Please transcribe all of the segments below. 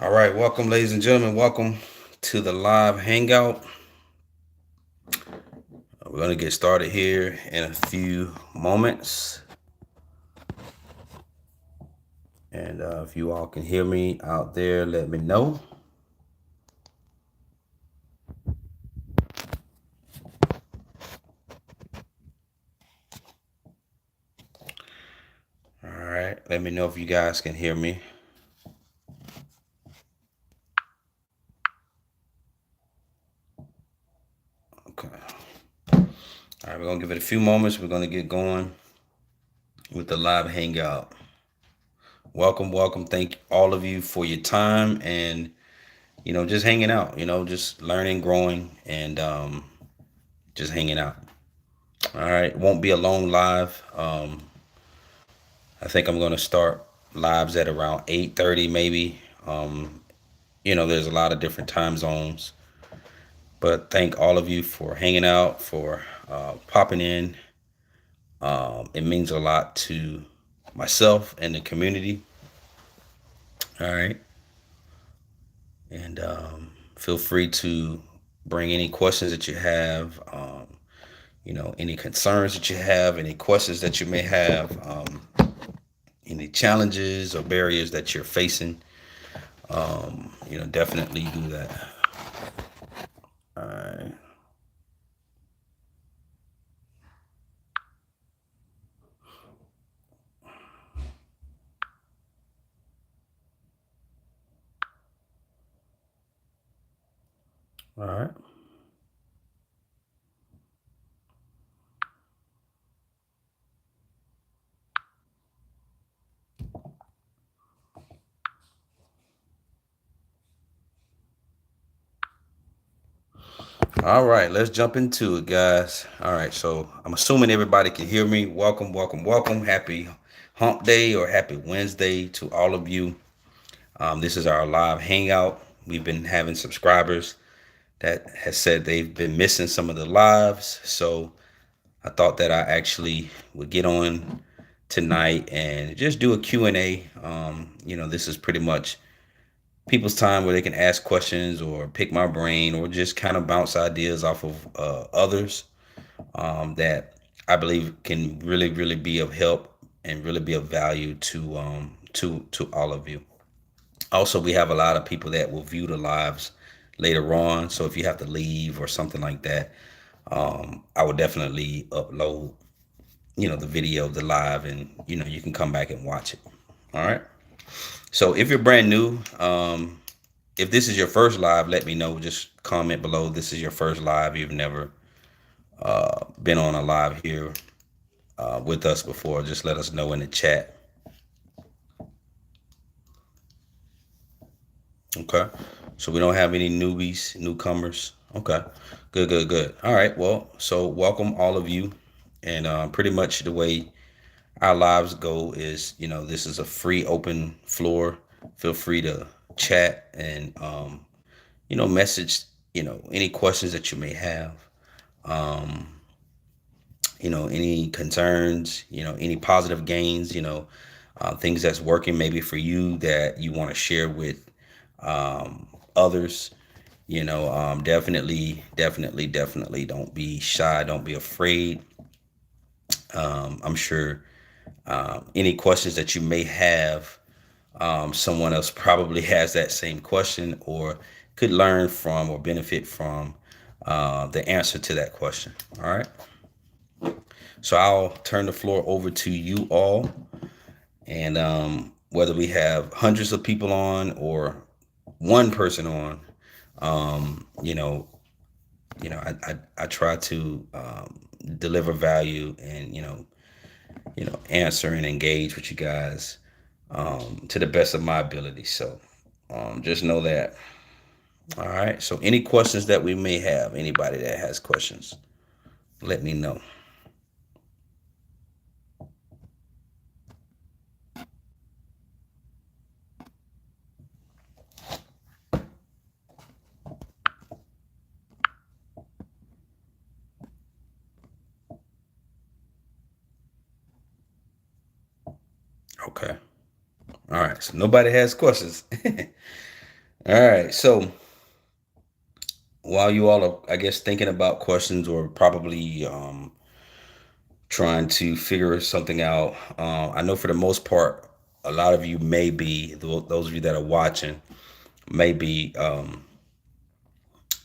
All right, welcome, ladies and gentlemen. Welcome to the live hangout. We're going to get started here in a few moments. And if you all can hear me out there, let me know. All right, let me know if you guys can hear me. Okay. All right, we're going to give it a few moments. We're going to get going with the live hangout. Welcome, welcome. Thank all of you for your time and, just hanging out, just learning, growing, and just hanging out. All right, won't be a long live. I think I'm going to start lives at around 8:30 maybe. There's a lot of different time zones, but thank all of you for hanging out, for popping in. It means a lot to myself and the community. All right. And feel free to bring any questions that you have, any concerns that you have, any questions that you may have, any challenges or barriers that you're facing. Definitely do that. All right. All right. All right, let's jump into it, guys. All right, so I'm assuming everybody can hear me. Welcome, welcome, welcome. Happy hump day or happy Wednesday to all of you. This is our live hangout. We've been having subscribers that has said they've been missing some of the lives. So I thought that I actually would get on tonight and just do a Q&A. This is pretty much people's time where they can ask questions or pick my brain or just kind of bounce ideas off of others that I believe can really, really be of help and really be of value to all of you. Also, we have a lot of people that will view the lives later on. So if you have to leave or something like that, I would definitely upload, the video of the live, and you can come back and watch it. All right. So if you're brand new, if this is your first live, let me know. Just comment below. This is your first live. You've never been on a live here with us before. Just let us know in the chat. Okay. So we don't have any newbies, newcomers. Okay. Good, good, good. All right. Well, so welcome all of you. And pretty much the way our lives go is, this is a free open floor. Feel free to chat and, message, any questions that you may have. Um, any concerns, any positive gains, things that's working maybe for you that you want to share with others. Definitely don't be shy, don't be afraid. I'm sure any questions that you may have, someone else probably has that same question or could learn from or benefit from the answer to that question. All right. So I'll turn the floor over to you all. And whether we have hundreds of people on or one person on, um, you know, I try to deliver value and answer and engage with you guys to the best of my ability. So just know that. All right. So any questions that we may have, anybody that has questions, let me know. Okay. All right. So nobody has questions. All right. So while you all are, I guess, thinking about questions or probably trying to figure something out, I know for the most part, a lot of you may be, those of you that are watching, may be,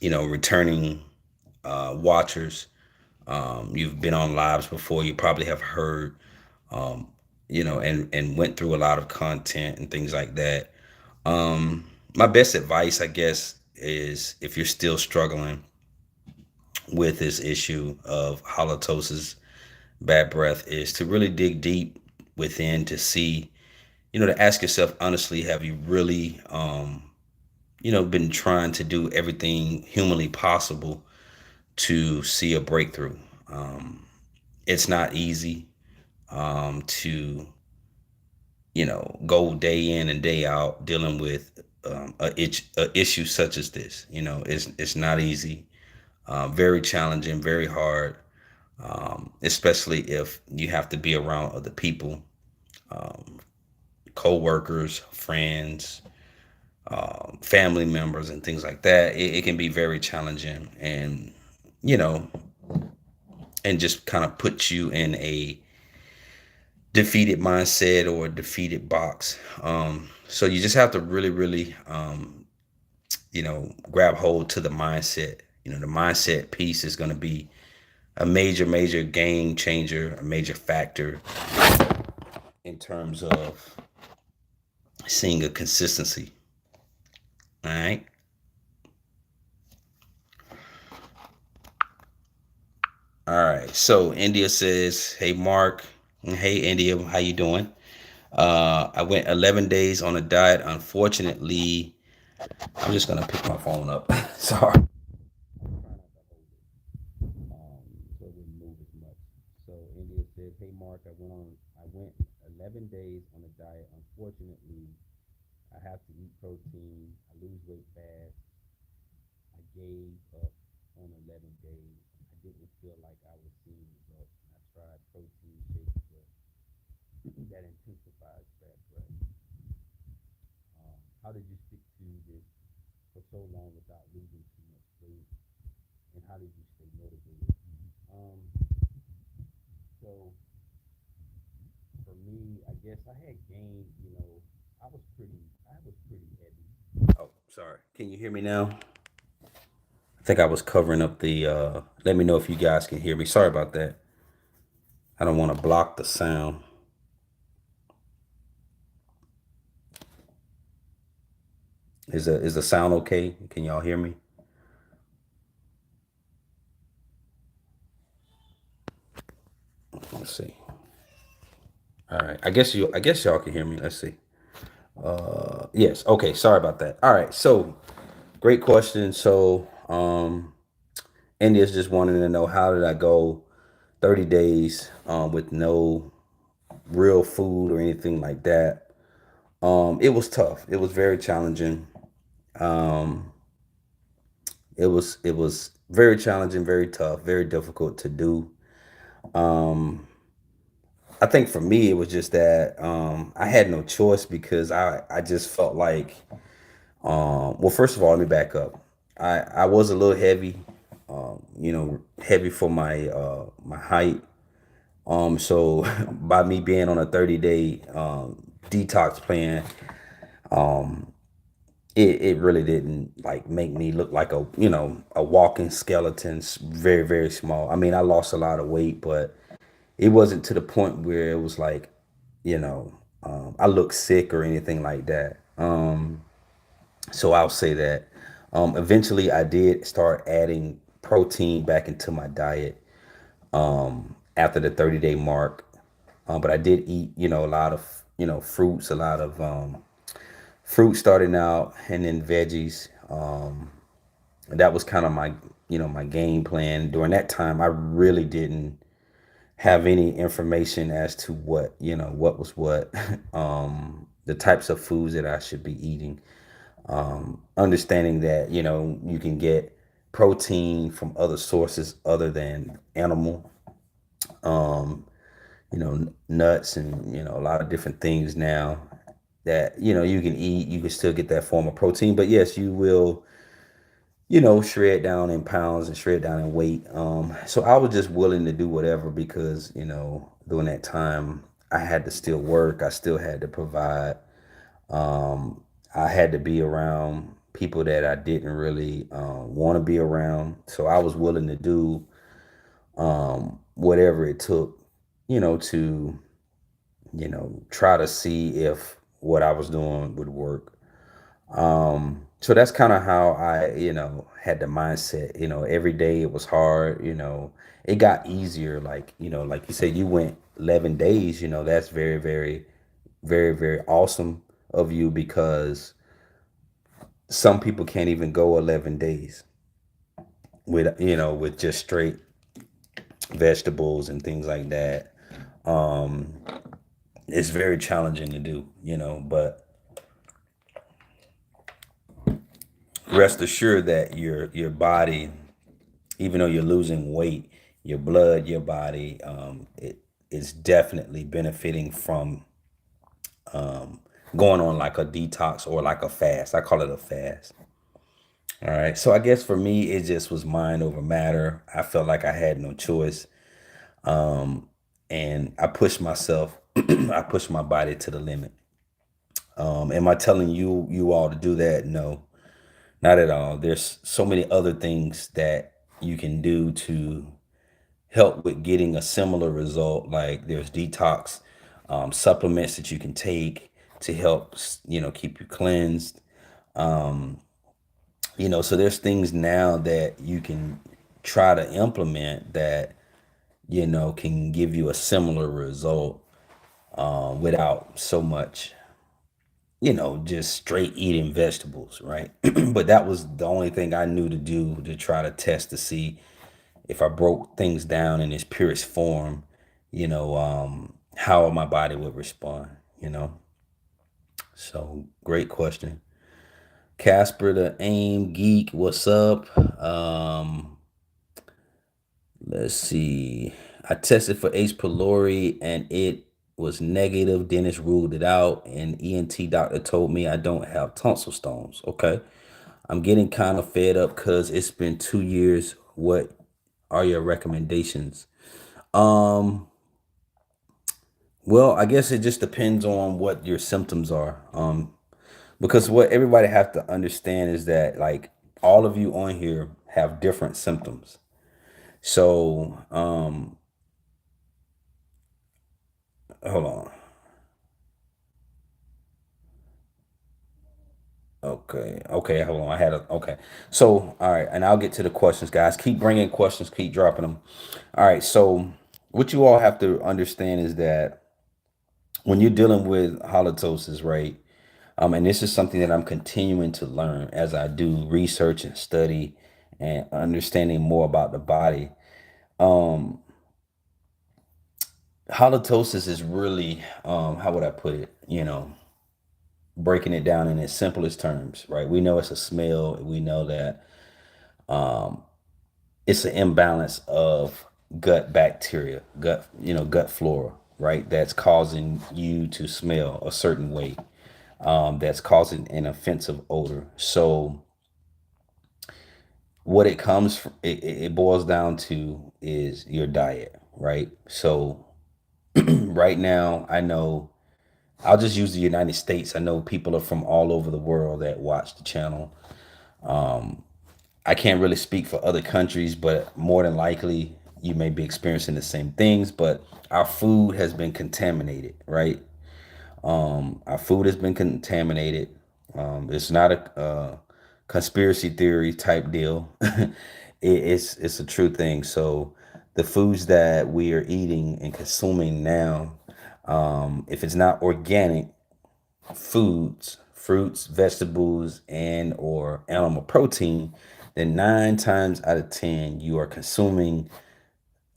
returning watchers. You've been on lives before. You probably have heard, um, and went through a lot of content and things like that. My best advice, I guess, is if you're still struggling with this issue of halitosis, bad breath, is to really dig deep within to see, to ask yourself honestly, have you really, been trying to do everything humanly possible to see a breakthrough? It's not easy to, go day in and day out dealing with a issue such as this. It's not easy, very challenging, very hard, especially if you have to be around other people, co-workers, friends, family members, and things like that. It can be very challenging, and you know, and just kind of put you in a defeated mindset or a defeated box. So you just have to really, really, grab hold to the mindset. The mindset piece is going to be a major, major game changer, a major factor in terms of seeing a consistency. All right. All right. So India says, "Hey Mark, hey India, how you doing? I went 11 days on a diet. Unfortunately, I'm just gonna pick my phone up. Sorry. So it didn't move as much. So India said, "Hey Mark, I went 11 days on a diet. Unfortunately, I have to eat protein. I lose weight fast. I gave up on 11 days. I didn't feel like I was seeing results. I tried protein shakes, but that intensifies fat breath. How did you stick to this for so long without losing too much weight? And how did you stay motivated?" Um, so for me, I guess I had gained, I was pretty heavy. Oh, sorry. Can you hear me now? I think I was covering up the, let me know if you guys can hear me. Sorry about that. I don't want to block the sound. Is the sound okay? Can y'all hear me? Let's see. All right. I guess y'all can hear me. Let's see. Yes. Okay. Sorry about that. All right. So great question. So India's just wanting to know, how did I go 30 days with no real food or anything like that? It was tough. It was very challenging. Um, it was very challenging, very tough, very difficult to do. Um, I think for me, it was just that I had no choice because I just felt like, well, first of all, let me back up. I was a little heavy, heavy for my height. So by me being on a 30-day detox plan, it really didn't like make me look like a walking skeleton, very, very small. I mean, I lost a lot of weight, but it wasn't to the point where it was like, I look sick or anything like that. So I'll say that. Eventually, I did start adding protein back into my diet after the 30-day mark. But I did eat, a lot of, fruits, a lot of fruit starting out, and then veggies. That was kind of my game plan. During that time, I really didn't have any information as to what was what, the types of foods that I should be eating. Understanding that, you can get protein from other sources other than animal, nuts and, a lot of different things now. that you can eat. You can still get that form of protein, but yes, you will shred down in pounds and shred down in weight. So I was just willing to do whatever because during that time I had to still work. I still had to provide. I had to be around people that I didn't really want to be around. So I was willing to do whatever it took, to try to see if what I was doing would work. So that's kind of how I, had the mindset. Every day it was hard. It got easier. Like like you said, you went 11 days. That's very, very, very, very awesome of you because some people can't even go 11 days with just straight vegetables and things like that. Um, it's very challenging to do, but rest assured that your body, even though you're losing weight, your blood, your body, it is definitely benefiting from going on like a detox or like a fast. I call it a fast. All right. So I guess for me, it just was mind over matter. I felt like I had no choice. And I pushed myself, I pushed my body to the limit. Am I telling you all to do that? No, not at all. There's so many other things that you can do to help with getting a similar result. Like there's detox supplements that you can take to help, keep you cleansed. So there's things now that you can try to implement that, can give you a similar result without so much, just straight eating vegetables, right? But that was the only thing I knew to do to try to test to see if I broke things down in its purest form, how my body would respond, you know? So great question. Casper the AIM Geek, what's up? Let's see. I tested for H. pylori and it was negative. Dentist ruled it out, and ENT doctor told me I don't have tonsil stones. Okay. I'm getting kind of fed up because it's been 2 years. What are your recommendations? Um, well, I guess it just depends on what your symptoms are. Because what everybody have to understand is that like all of you on here have different symptoms. So, hold on. Okay. Okay. Hold on. Okay. So, all right. And I'll get to the questions, guys. Keep bringing questions, keep dropping them. All right. So, what you all have to understand is that when you're dealing with halitosis, right? And this is something that I'm continuing to learn as I do research and study and understanding more about the body. Um, Halitosis is really, how would I put it? Breaking it down in its simplest terms, right? We know it's a smell. We know that it's an imbalance of gut bacteria, gut flora, right? That's causing you to smell a certain way. That's causing an offensive odor. So what it comes from, it boils down to is your diet, right? So right now, I know I'll just use the United States. I know people are from all over the world that watch the channel. I can't really speak for other countries, but more than likely you may be experiencing the same things. But our food has been contaminated, right? Our food has been contaminated. It's not a conspiracy theory type deal. It's a true thing. So the foods that we are eating and consuming now, if it's not organic foods, fruits, vegetables, and or animal protein, then 9 times out of 10 you are consuming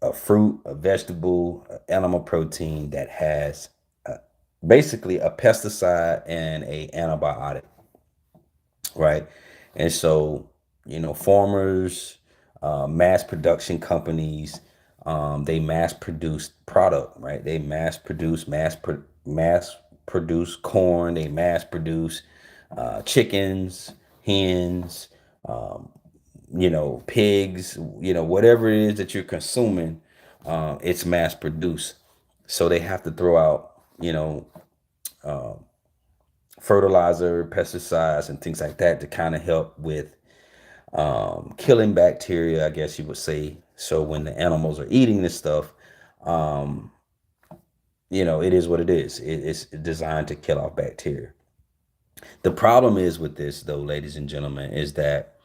a fruit, a vegetable, a animal protein that has basically a pesticide and a antibiotic, right? And so, farmers, mass production companies, they mass produce product, right? They mass produce, mass produce corn, they mass produce chickens, hens, um, pigs, whatever it is that you're consuming, it's mass produced. So they have to throw out, fertilizer, pesticides, and things like that to kind of help with killing bacteria, I guess you would say. So when the animals are eating this stuff, um, it is what it is. It's designed to kill off bacteria. The problem is with this, though, ladies and gentlemen, is that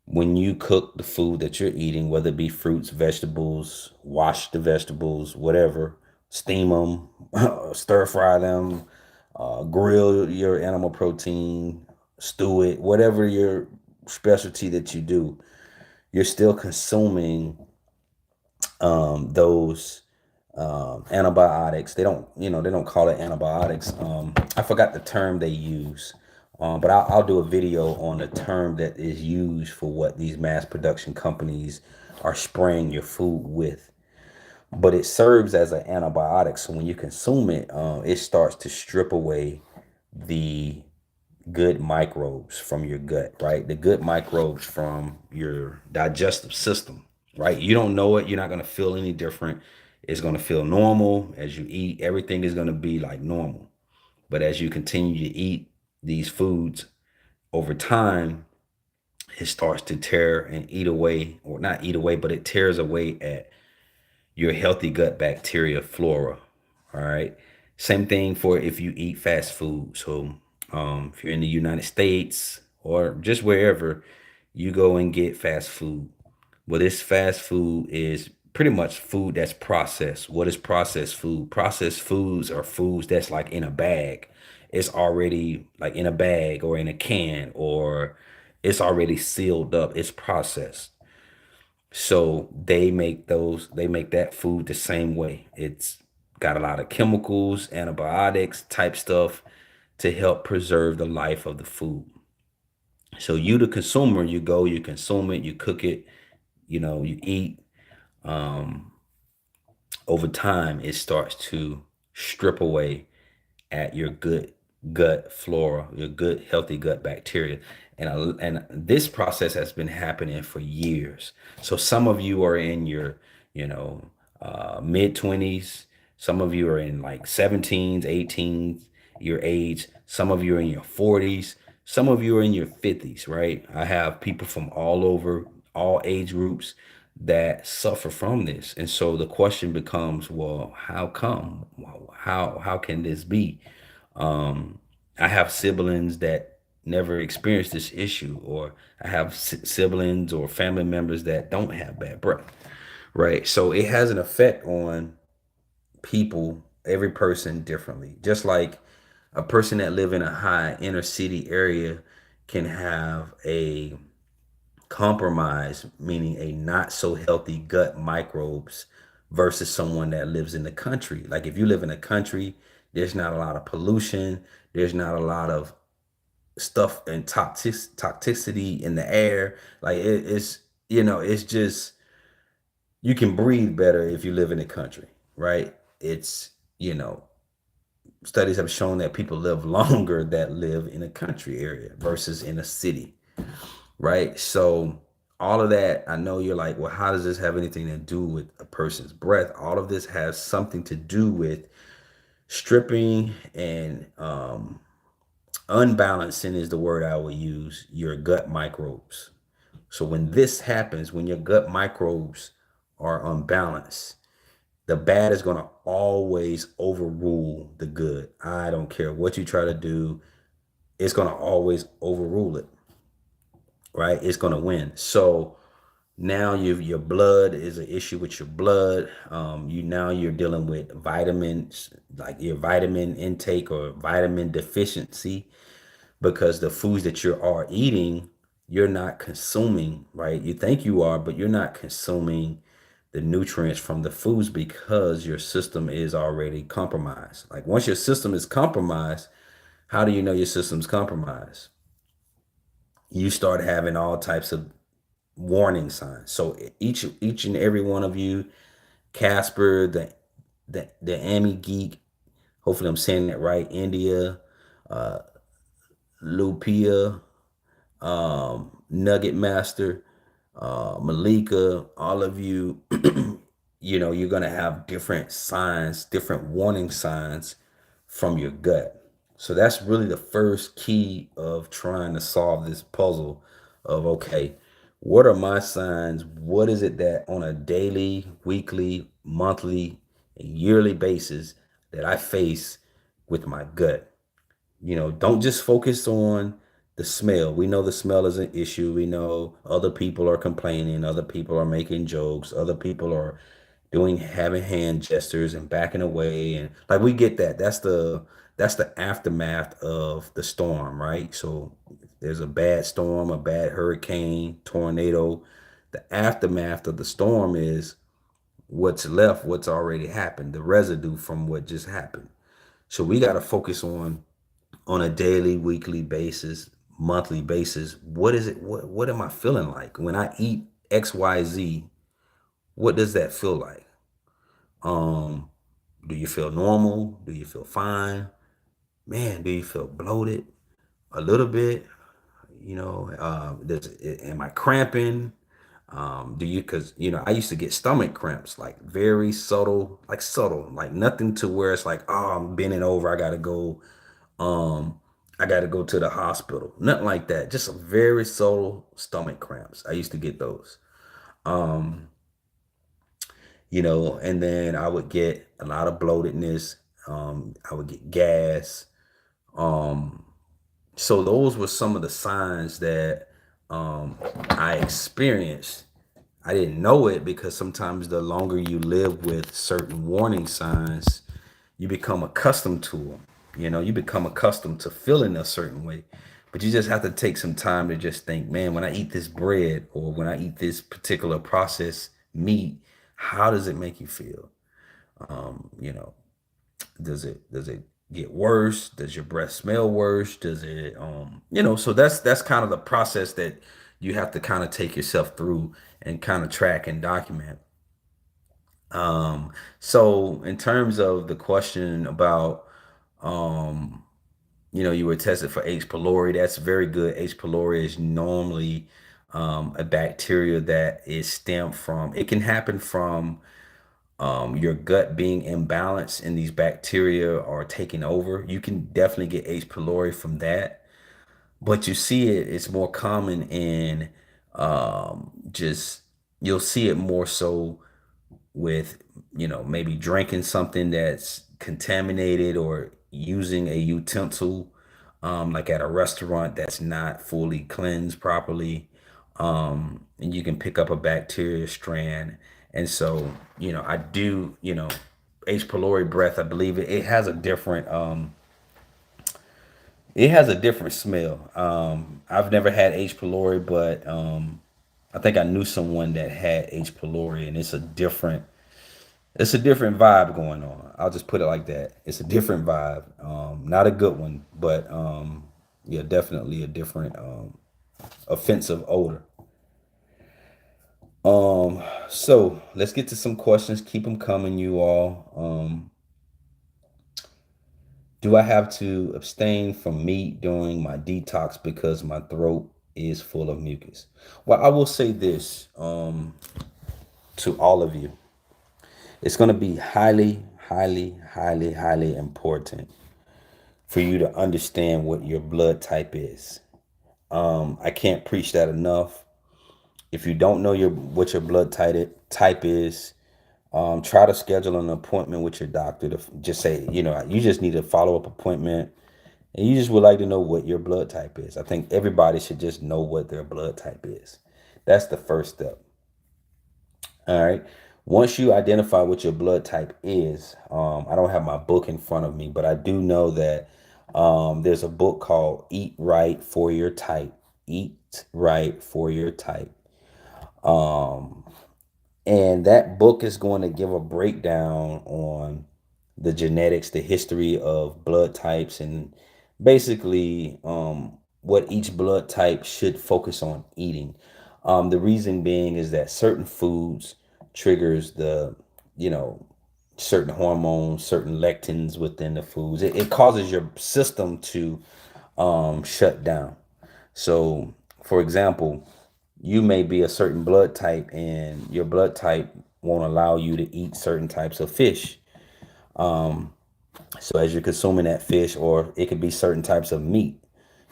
when you cook the food that you're eating, whether it be fruits, vegetables, wash the vegetables, whatever, steam them, stir fry them, grill your animal protein, stew it, whatever your specialty that you do, you're still consuming those antibiotics. They don't call it antibiotics. I forgot the term they use, but I'll do a video on the term that is used for what these mass production companies are spraying your food with. But it serves as an antibiotic. So when you consume it, it starts to strip away the good microbes from your gut, right? The good microbes from your digestive system, right? You don't know it. You're not going to feel any different. It's going to feel normal as you eat. Everything is going to be like normal. But as you continue to eat these foods over time, it starts to tear and eat away, or not eat away, but it tears away at your healthy gut bacteria flora. All right. Same thing for if you eat fast food. So if you're in the United States or just wherever you go and get fast food, well, this fast food is pretty much food that's processed. What is processed food? Processed foods are foods that's like in a bag. It's already like in a bag or in a can, or it's already sealed up. It's processed. So they make that food the same way. It's got a lot of chemicals, antibiotics type stuff to help preserve the life of the food. So you the consumer, you go, you consume it, you cook it, you eat. Um, Over time, it starts to strip away at your good gut flora, your good healthy gut bacteria. And this process has been happening for years. So some of you are in your, mid 20s. Some of you are in like 17s, 18s, your age. Some of you are in your 40s. Some of you are in your 50s, right? I have people from all over, all age groups that suffer from this. And so the question becomes, well, how come? How can this be? Um, I have siblings that never experienced this issue, or I have siblings or family members that don't have bad breath, right? So it has an effect on people, every person differently. Just like a person that live in a high inner city area can have a compromise, meaning a not so healthy gut microbes versus someone that lives in the country. Like if you live in the country, there's not a lot of pollution, there's not a lot of stuff and toxicity in the air. Like it's just you can breathe better if you live in the country, right? It's you know Studies have shown that people live longer that live in a country area versus in a city, right? So all of that, I know you're like, well, how does this have anything to do with a person's breath? All of this has something to do with stripping and unbalancing is the word I will use, your gut microbes. So when this happens, when your gut microbes are unbalanced, the bad is going to always overrule the good. I don't care what you try to do, it's going to always overrule it, right? It's going to win. So now your blood is an issue with your blood. You're dealing with vitamins, like your vitamin intake or vitamin deficiency, because the foods that you are eating, you're not consuming, right? You think you are, but you're not consuming the nutrients from the foods because your system is already compromised. Like once your system is compromised, how do you know your system's compromised? You start having all types of warning signs. So each and every one of you, Casper, the Amy Geek, Hopefully, I'm saying that right. India, uh, Lupia, Nugget Master, Malika, all of you, you're going to have different signs, different warning signs from your gut. So that's really the first key of trying to solve this puzzle of, okay, what are my signs? What is it that on a daily, weekly, monthly, and yearly basis that I face with my gut? Don't just focus on the smell. We know the smell is an issue. We know other people are complaining, other people are making jokes, other people are having hand gestures and backing away, and like we get that. That's the aftermath of the storm, right? So there's a bad storm, a bad hurricane, tornado. The aftermath of the storm is what's left, what's already happened, the residue from what just happened. So we got to focus on a daily, weekly basis, monthly basis. What is it? What am I feeling like when I eat XYZ? What does that feel like? Um, do you feel normal? Do you feel fine? Man, do you feel bloated? A little bit. Am I cramping? Because I used to get stomach cramps, like very subtle, like nothing to where it's like, oh, I'm bending over, um, I got to go to the hospital. Nothing like that. Just a very subtle stomach cramps. I used to get those. Um, and then I would get a lot of bloatedness. I would get gas. Um, so those were some of the signs that I experienced. I didn't know it because sometimes the longer you live with certain warning signs, you become accustomed to them. You become accustomed to feeling a certain way. But you just have to take some time to just think, man, when I eat this bread or when I eat this particular processed meat, how does it make you feel? Um, you know, does it get worse? Does your breath smell worse? Does it so that's kind of the process that you have to kind of take yourself through and kind of track and document. So in terms of the question about you were tested for H. pylori, that's very good. H. pylori is normally a bacteria that is stemmed from, it can happen from your gut being imbalanced and these bacteria are taking over. You can definitely get H. pylori from that, but you see it's more common in just, you'll see it more so with maybe drinking something that's contaminated or using a utensil like at a restaurant that's not fully cleansed properly, and you can pick up a bacteria strand. And so I do, H. pylori breath, I believe it has a different smell. I've never had H. pylori, but I think I knew someone that had H. pylori, and it's a different vibe going on. I'll just put it like that. It's a different vibe. Not a good one, but yeah, definitely a different offensive odor. So let's get to some questions. Keep them coming, you all. Do I have to abstain from meat during my detox because my throat is full of mucus? Well, I will say this to all of you. It's going to be highly, highly, highly, highly important for you to understand what your blood type is. I can't preach that enough. If you don't know what your blood type is, try to schedule an appointment with your doctor to just say, you just need a follow-up appointment and you just would like to know what your blood type is. I think everybody should just know what their blood type is. That's the first step. All right. Once you identify what your blood type is, I don't have my book in front of me, but I do know that there's a book called Eat Right for Your Type. Eat Right for Your Type. Um, and that book is going to give a breakdown on the genetics, the history of blood types, and basically what each blood type should focus on eating. The reason being is that certain foods triggers the, you know, certain hormones, certain lectins within the foods. It causes your system to shut down. So, for example, you may be a certain blood type, and your blood type won't allow you to eat certain types of fish. So, as you're consuming that fish, or it could be certain types of meat,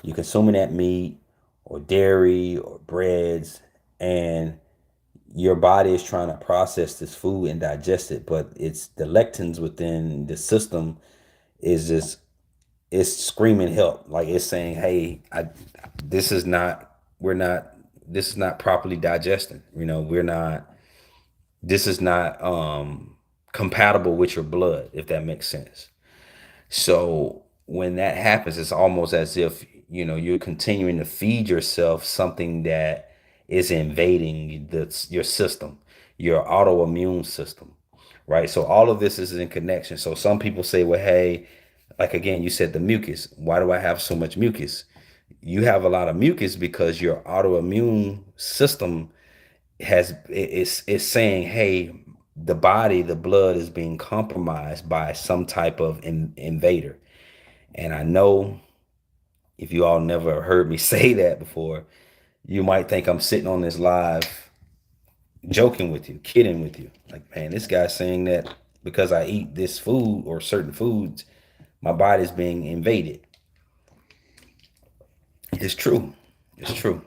you're consuming that meat, or dairy, or breads, and your body is trying to process this food and digest it, but it's the lectins within the system is just it's screaming help. Like it's saying, "Hey, this is not we're not this is not properly digesting. We're not this is not compatible with your blood, if that makes sense." So when that happens, it's almost as if you're continuing to feed yourself something that is invading your system, your autoimmune system, right? So all of this is in connection. So some people say, well, hey, like again, you said the mucus. Why do I have so much mucus? You have a lot of mucus because your autoimmune system it's saying, hey, the blood is being compromised by some type of invader. And I know if you all never heard me say that before, you might think I'm sitting on this live joking with you, kidding with you. Like, man, this guy's saying that because I eat this food or certain foods, my body's being invaded. It's true. It's true.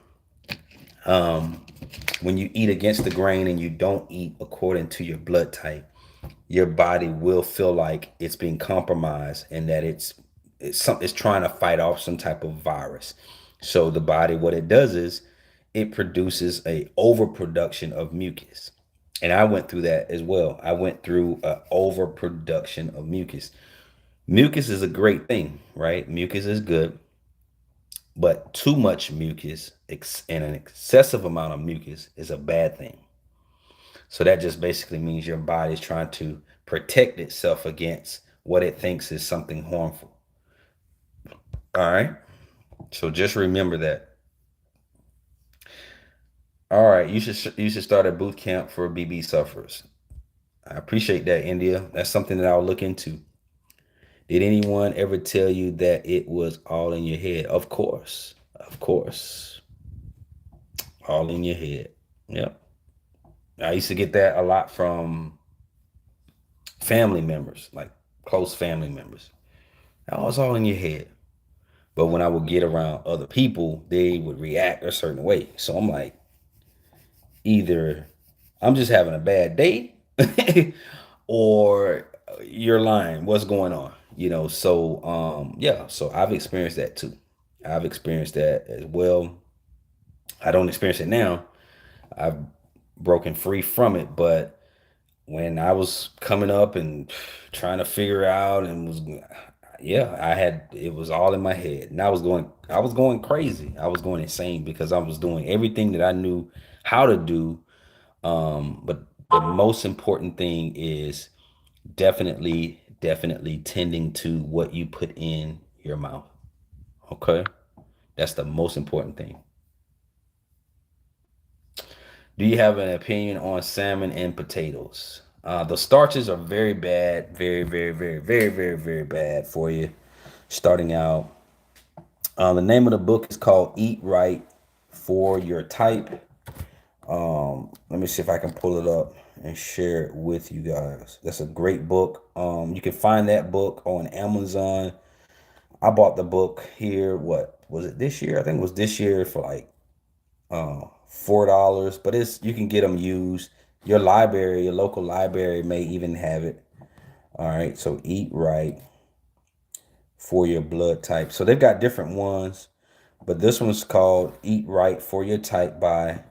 When you eat against the grain and you don't eat according to your blood type, your body will feel like it's being compromised and that it's trying to fight off some type of virus. So the body, what it does is it produces a overproduction of mucus. And I went through that as well. I went through a overproduction of mucus. Mucus is a great thing, right? Mucus is good, but too much mucus and an excessive amount of mucus is a bad thing. So that just basically means your body's trying to protect itself against what it thinks is something harmful. All right. So just remember that. All right. You should start a boot camp for BB sufferers. I appreciate that, India. That's something that I'll look into. Did anyone ever tell you that it was all in your head? Of course. Of course. All in your head. Yep. I used to get that a lot from family members, like close family members. Oh, it's all in your head. But when I would get around other people, they would react a certain way. So I'm like, either I'm just having a bad day or you're lying. What's going on? So yeah, so I've experienced that too. I've experienced that as well. I don't experience it now. I've broken free from it, but when I was coming up and trying to figure out and was yeah, it was all in my head. And I was going crazy. I was going insane because I was doing everything that I knew how to do. But the most important thing is definitely tending to what you put in your mouth. Okay? That's the most important thing. Do you have an opinion on salmon and potatoes? The starches are very bad, very, very, very, very, very, very bad for you starting out. The name of the book is called Eat Right for Your Type. Let me see if I can pull it up and share it with you guys. That's a great book. You can find that book on Amazon. I bought the book here. What was it this year? I think it was this year for like $4. But you can get them used. Your local library may even have it. All right. So Eat Right for Your Blood Type. So they've got different ones, but this one's called Eat Right for Your Type by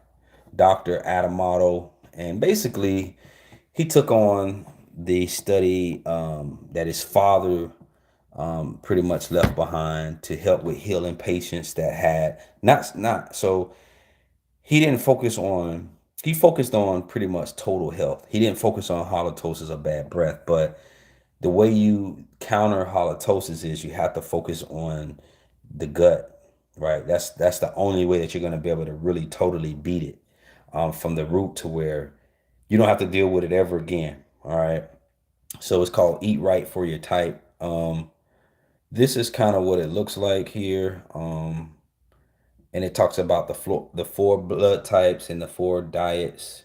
Dr. Adamato. And basically, he took on the study that his father pretty much left behind to help with healing patients that had not so he didn't focus on he focused on pretty much total health. He didn't focus on halitosis or bad breath, but the way you counter halitosis is you have to focus on the gut, right? That's the only way that you're going to be able to really totally beat it from the root to where you don't have to deal with it ever again. All right. So it's called Eat Right for Your Type. This is kind of what it looks like here. And it talks about the four blood types and the four diets.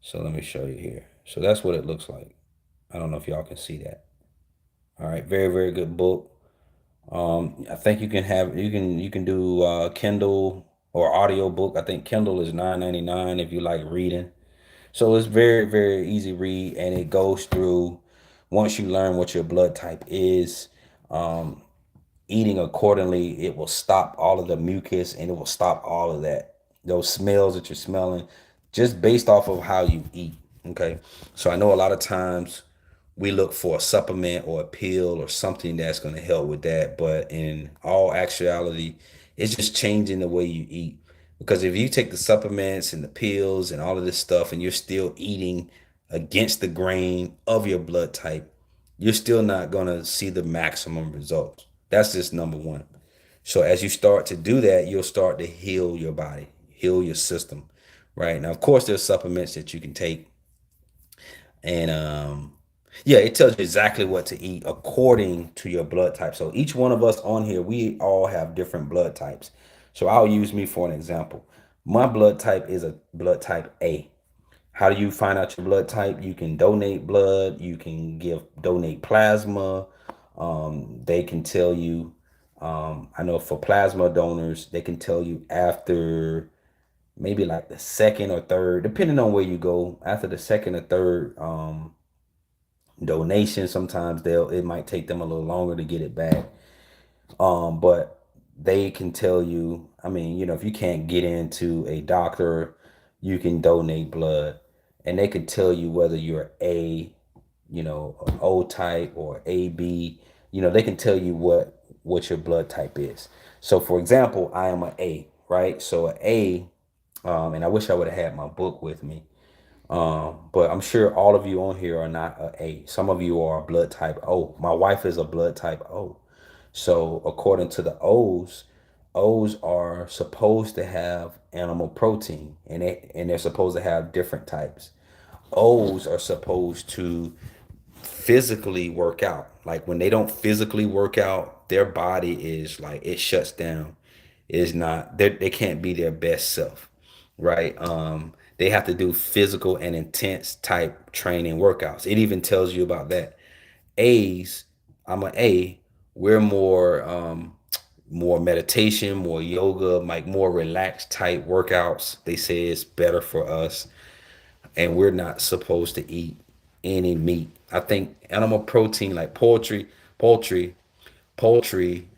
So let me show you here. So that's what it looks like. I don't know if y'all can see that. All right, very, very good book. I think you can do Kindle or audio book. I think Kindle is 9.99 if you like reading. So it's very, very easy read, and it goes through once you learn what your blood type is. Um, Eating accordingly, it will stop all of the mucus and it will stop all of that, those smells that you're smelling, just based off of how you eat. Okay. So I know a lot of times we look for a supplement or a pill or something that's going to help with that. But in all actuality, it's just changing the way you eat. Because if you take the supplements and the pills and all of this stuff and you're still eating against the grain of your blood type, you're still not going to see the maximum results. That's just number one. So as you start to do that, you'll start to heal your body, heal your system, right? Now, of course, there's supplements that you can take, and yeah, it tells you exactly what to eat according to your blood type. So each one of us on here, we all have different blood types. So I'll use me for an example. My blood type is a blood type A. How do you find out your blood type? You can donate blood. You can donate plasma. They can tell you. I know for plasma donors, they can tell you after maybe like the second or third, depending on where you go. After the second or third donation, sometimes it might take them a little longer to get it back. But they can tell you, I mean, if you can't get into a doctor, you can donate blood and they can tell you whether you're O type or AB. They can tell you what your blood type is. So for example, I am an A, right? So an A, and I wish I would have had my book with me. But I'm sure all of you on here are not a A. Some of you are blood type O. My wife is a blood type O. So according to the O's are supposed to have animal protein, and they're supposed to have different types. O's are supposed to physically work out. Like when they don't physically work out, their body is like it shuts down. Is not they can't be their best self, right? They have to do physical and intense type training workouts. It even tells you about that. A's, I'm an A. We're more meditation, more yoga, like more relaxed type workouts. They say it's better for us, and we're not supposed to eat any meat. I think animal protein, like poultry, poultry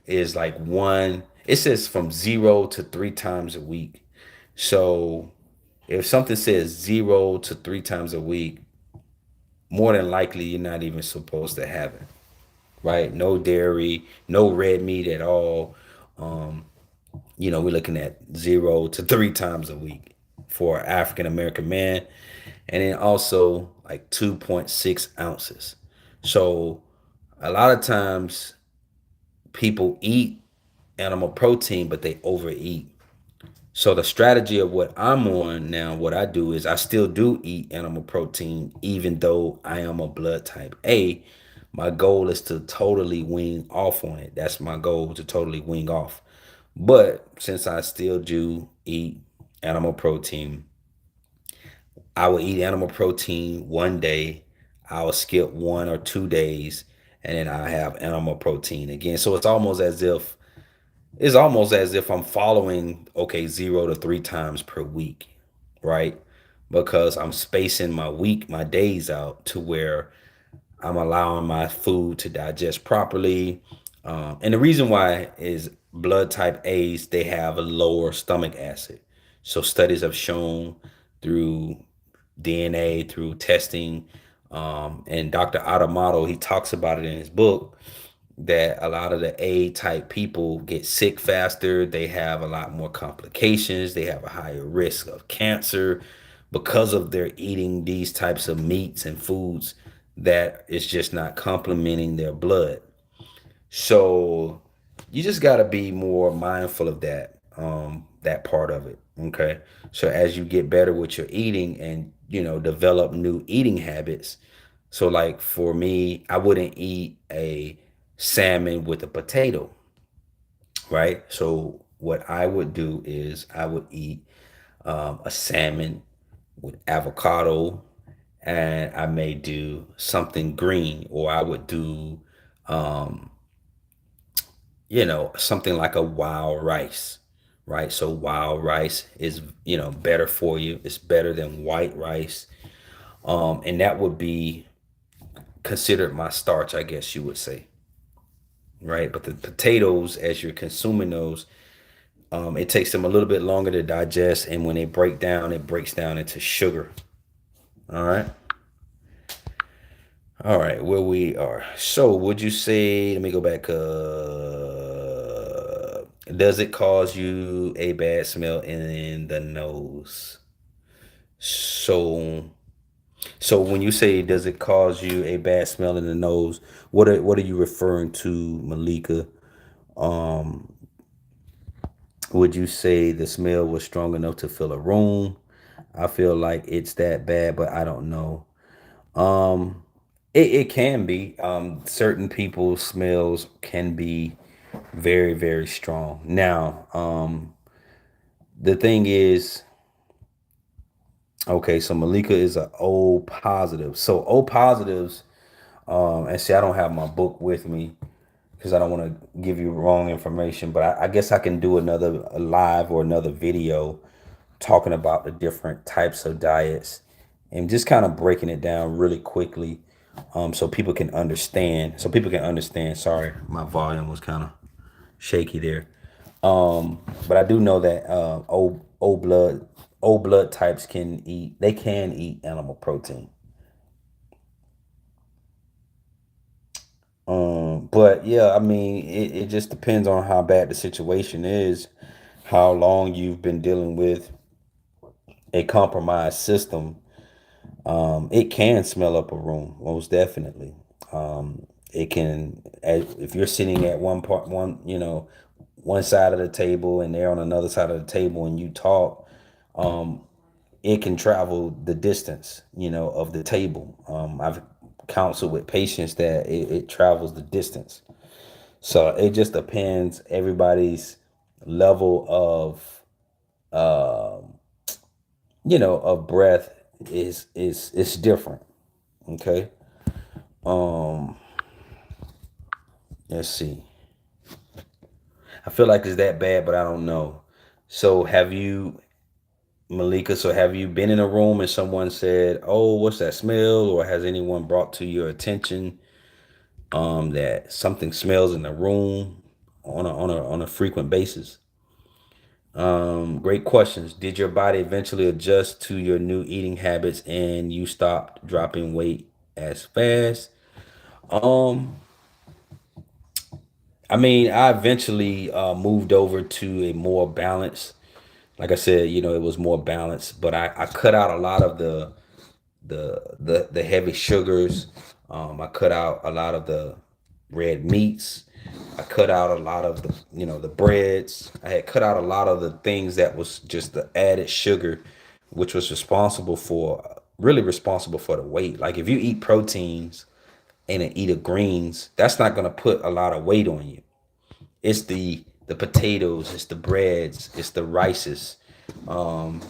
is like one. It says from 0 to 3 times a week. So if something says 0 to 3 times a week, more than likely you're not even supposed to have it, right? No dairy, no red meat at all. Um, we're looking at 0 to 3 times a week for an African American man, and then also like 2.6 ounces. So a lot of times people eat animal protein, but they overeat. So the strategy of what I'm on now, what I do is I still do eat animal protein, even though I am a blood type A. My goal is to totally wean off on it. That's my goal, to totally wean off. But since I still do eat animal protein, I will eat animal protein one day. I will skip 1 or 2 days, and then I have animal protein again. So it's almost as if I'm following, okay, 0 to 3 times per week, right? Because I'm spacing my days out to where I'm allowing my food to digest properly. And the reason why is blood type A's, they have a lower stomach acid. So studies have shown through DNA, through testing, and Dr. Adamato, he talks about it in his book that a lot of the A type people get sick faster. They have a lot more complications. They have a higher risk of cancer because of their eating these types of meats and foods that is just not complementing their blood. So you just got to be more mindful of that part of it. Okay. So as you get better with your eating and develop new eating habits, So like for me, I wouldn't eat a salmon with a potato, right? So what I would do is I would eat a salmon with avocado, and I may do something green, or I would do, um, something like a wild rice, right? So wild rice is, better for you. It's better than white rice. And that would be considered my starch, I guess you would say, right? But the potatoes, as you're consuming those, it takes them a little bit longer to digest, and when they break down, it breaks down into sugar. All right. All right, where we are. So, would you say, let me go back. Does it cause you a bad smell in the nose? So, so when you say does it cause you a bad smell in the nose, what are you referring to, Malika? Um, would you say the smell was strong enough to fill a room? I feel like it's that bad, but I don't know. Um, it can be. Certain people's smells can be very, very strong. Now, the thing is, okay, so Malika is a O positive. So O positives, and see, I don't have my book with me because I don't want to give you wrong information, but I guess I can do another live or another video talking about the different types of diets and just kind of breaking it down really quickly, so people can understand. Sorry, my volume was kind of shaky there. But I do know that O blood types can eat animal protein. But yeah, I mean, it just depends on how bad the situation is, how long you've been dealing with a compromised system. It can smell up a room, most definitely. It can, if you're sitting at one side of the table and they're on another side of the table and you talk, um, it can travel the distance, of the table. I've counseled with patients that it travels the distance. So it just depends. Everybody's level of breath is different. Okay. Um, let's see. I feel like it's that bad, but I don't know. So have you, Malika? So have you been in a room and someone said, "Oh, what's that smell?" Or has anyone brought to your attention that something smells in the room on a frequent basis? Great questions. Did your body eventually adjust to your new eating habits and you stopped dropping weight as fast? Um, I mean, I eventually moved over to a more balanced. Like I said, it was more balanced, but I cut out a lot of the heavy sugars. I cut out a lot of the red meats. I cut out a lot of the breads. I had cut out a lot of the things that was just the added sugar, which was really responsible for the weight. Like if you eat proteins and eat a greens, that's not gonna put a lot of weight on you. It's the potatoes, it's the breads, it's the rices,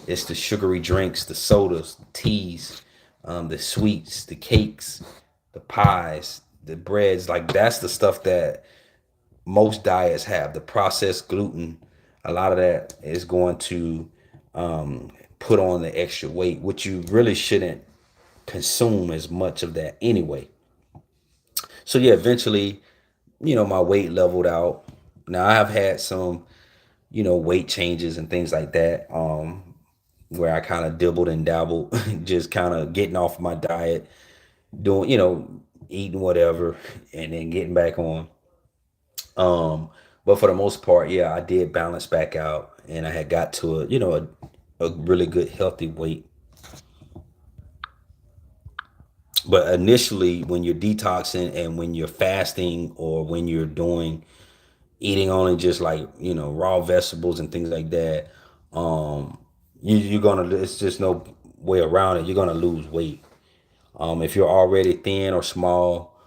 it's the sugary drinks, the sodas, the teas, the sweets, the cakes, the pies, the breads. Like that's the stuff that most diets have. The processed gluten, a lot of that is going to put on the extra weight, which you really shouldn't consume as much of that anyway. So yeah, eventually, my weight leveled out. Now I have had some, weight changes and things like that. Where I kind of dibbled and dabbled, just kind of getting off my diet, doing, eating whatever, and then getting back on. Um, but for the most part, yeah, I did balance back out, and I had got to a really good healthy weight. But initially, when you're detoxing and when you're fasting or when you're doing eating only just like raw vegetables and things like that, you're gonna, it's just no way around it, you're gonna lose weight. If you're already thin or small,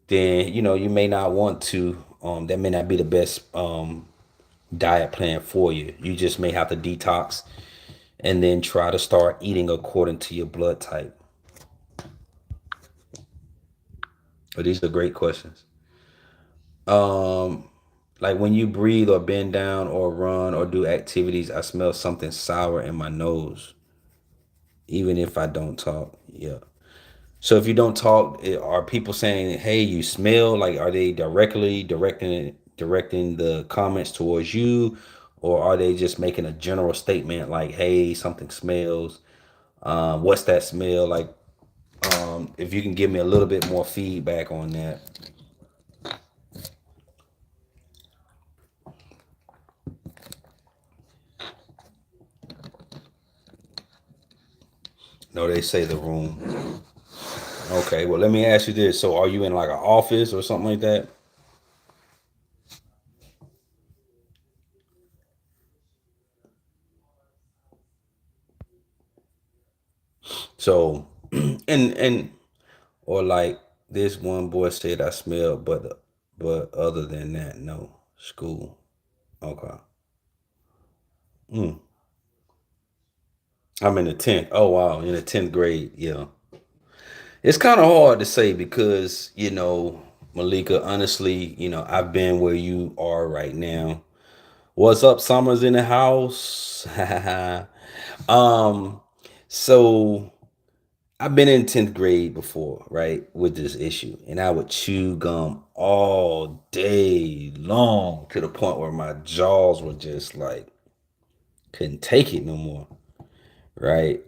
then you may not want to. That may not be the best diet plan for you. You just may have to detox and then try to start eating according to your blood type. But these are great questions. Um, like when you breathe or bend down or run or do activities, I smell something sour in my nose, even if I don't talk. Yeah. So if you don't talk, are people saying, "Hey, you smell"? Like, are they directly directing the comments towards you, or are they just making a general statement like, "Hey, something smells"? What's that smell? Like, if you can give me a little bit more feedback on that. No, they say the room. Okay, well, let me ask you this. So, are you in like an office or something like that? So, and or like this one boy said, I smell, but other than that, no. School. Okay. Mm. I'm in the 10th. Oh wow, in the 10th grade. Yeah. It's kind of hard to say because, Malika, honestly, I've been where you are right now. What's up, Summers in the house? um, so I've been in 10th grade before, right, with this issue, and I would chew gum all day long to the point where my jaws were just like couldn't take it no more, right?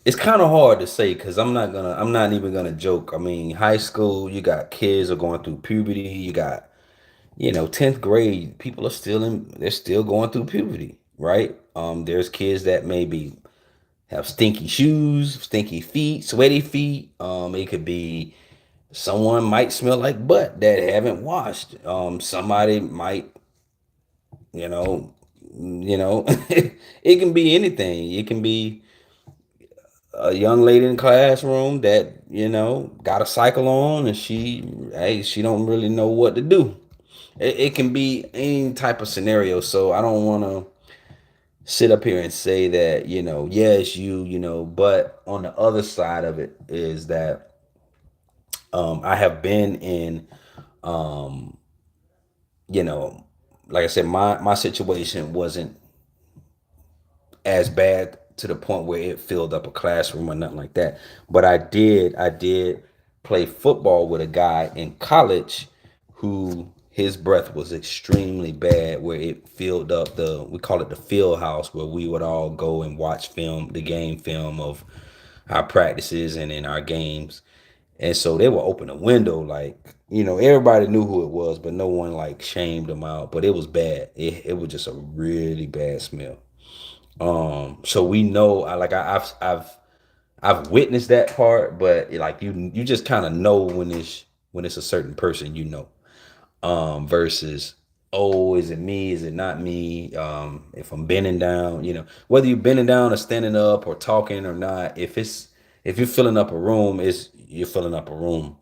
It's kind of hard to say because I'm not even gonna joke. I mean, high school, you got kids are going through puberty. You got 10th grade, people are they're still going through puberty, right? There's kids that maybe have stinky shoes, stinky feet, sweaty feet. It could be someone might smell like butt that haven't washed. Somebody might, you know, it can be anything. It can be a young lady in classroom that got a cycle on and she don't really know what to do. It can be any type of scenario. So I don't want to sit up here and say that yes but on the other side of it is that I have been in um you know like I said, my situation wasn't as bad to the point where it filled up a classroom or nothing like that. But I did play football with a guy in college who his breath was extremely bad, where it filled up we call it the field house, where we would all go and watch the game film of our practices and in our games. And so they would open a window, like, everybody knew who it was, but no one like shamed them out. But it was bad. It was just a really bad smell. So we know, I've witnessed that part, but like you just kind of know when it's a certain person, versus, oh, is it me? Is it not me? If I'm bending down, whether you're bending down or standing up or talking or not, if you're filling up a room, you're filling up a room.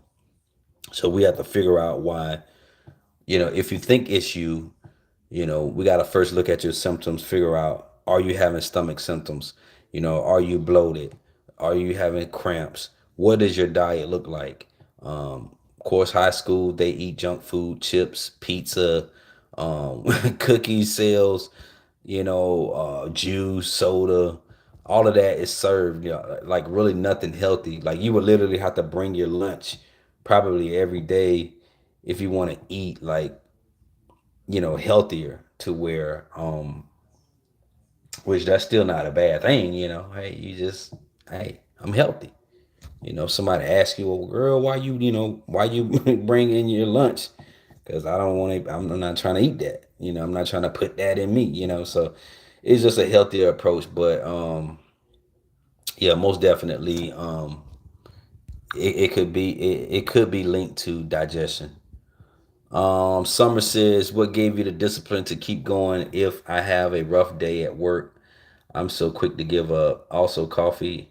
So we have to figure out why. If you think it's you, we got to first look at your symptoms, figure out, are you having stomach symptoms? Are you bloated? Are you having cramps? What does your diet look like? Of course, high school, they eat junk food, chips, pizza, cookies, sales, juice, soda. All of that is served, like really nothing healthy. Like you would literally have to bring your lunch probably every day if you want to eat like healthier, to where which that's still not a bad thing. Hey, hey, I'm healthy. Somebody asks you, well, girl, why you bring in your lunch? Because I don't want to, I'm not trying to eat that. I'm not trying to put that in me. So it's just a healthier approach. But yeah, most definitely, it could be linked to digestion. Summer says, what gave you the discipline to keep going if I have a rough day at work? I'm so quick to give up. Also, coffee.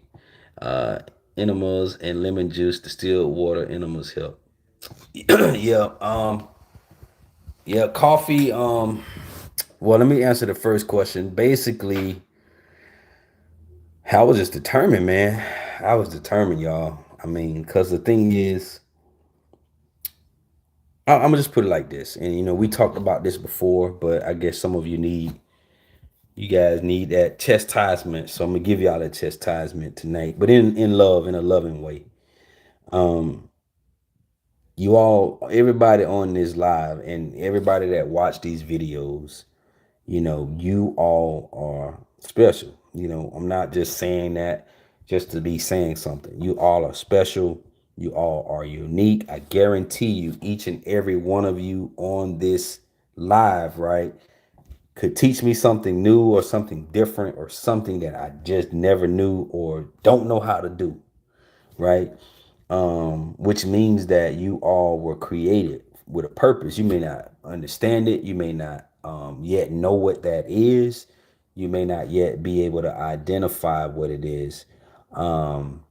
Uh, enemas and lemon juice, distilled water, enemas help. Yeah, yeah, coffee. Well, let me answer the first question. Basically, I was just determined, man. I was determined, y'all. I mean, because the thing is, I'm gonna just put it like this. And we talked about this before, but I guess some of you guys need that chastisement. So I'm gonna give y'all that chastisement tonight, but in love, in a loving way. Um, you all, everybody on this live, and everybody that watch these videos, you all are special. I'm not just saying that just to be saying something. You all are special. You all are unique. I guarantee you, each and every one of you on this live, right, could teach me something new or something different or something that I just never knew or don't know how to do, right? Which means that you all were created with a purpose. You may not understand it. You may not yet know what that is. You may not yet be able to identify what it is. Um,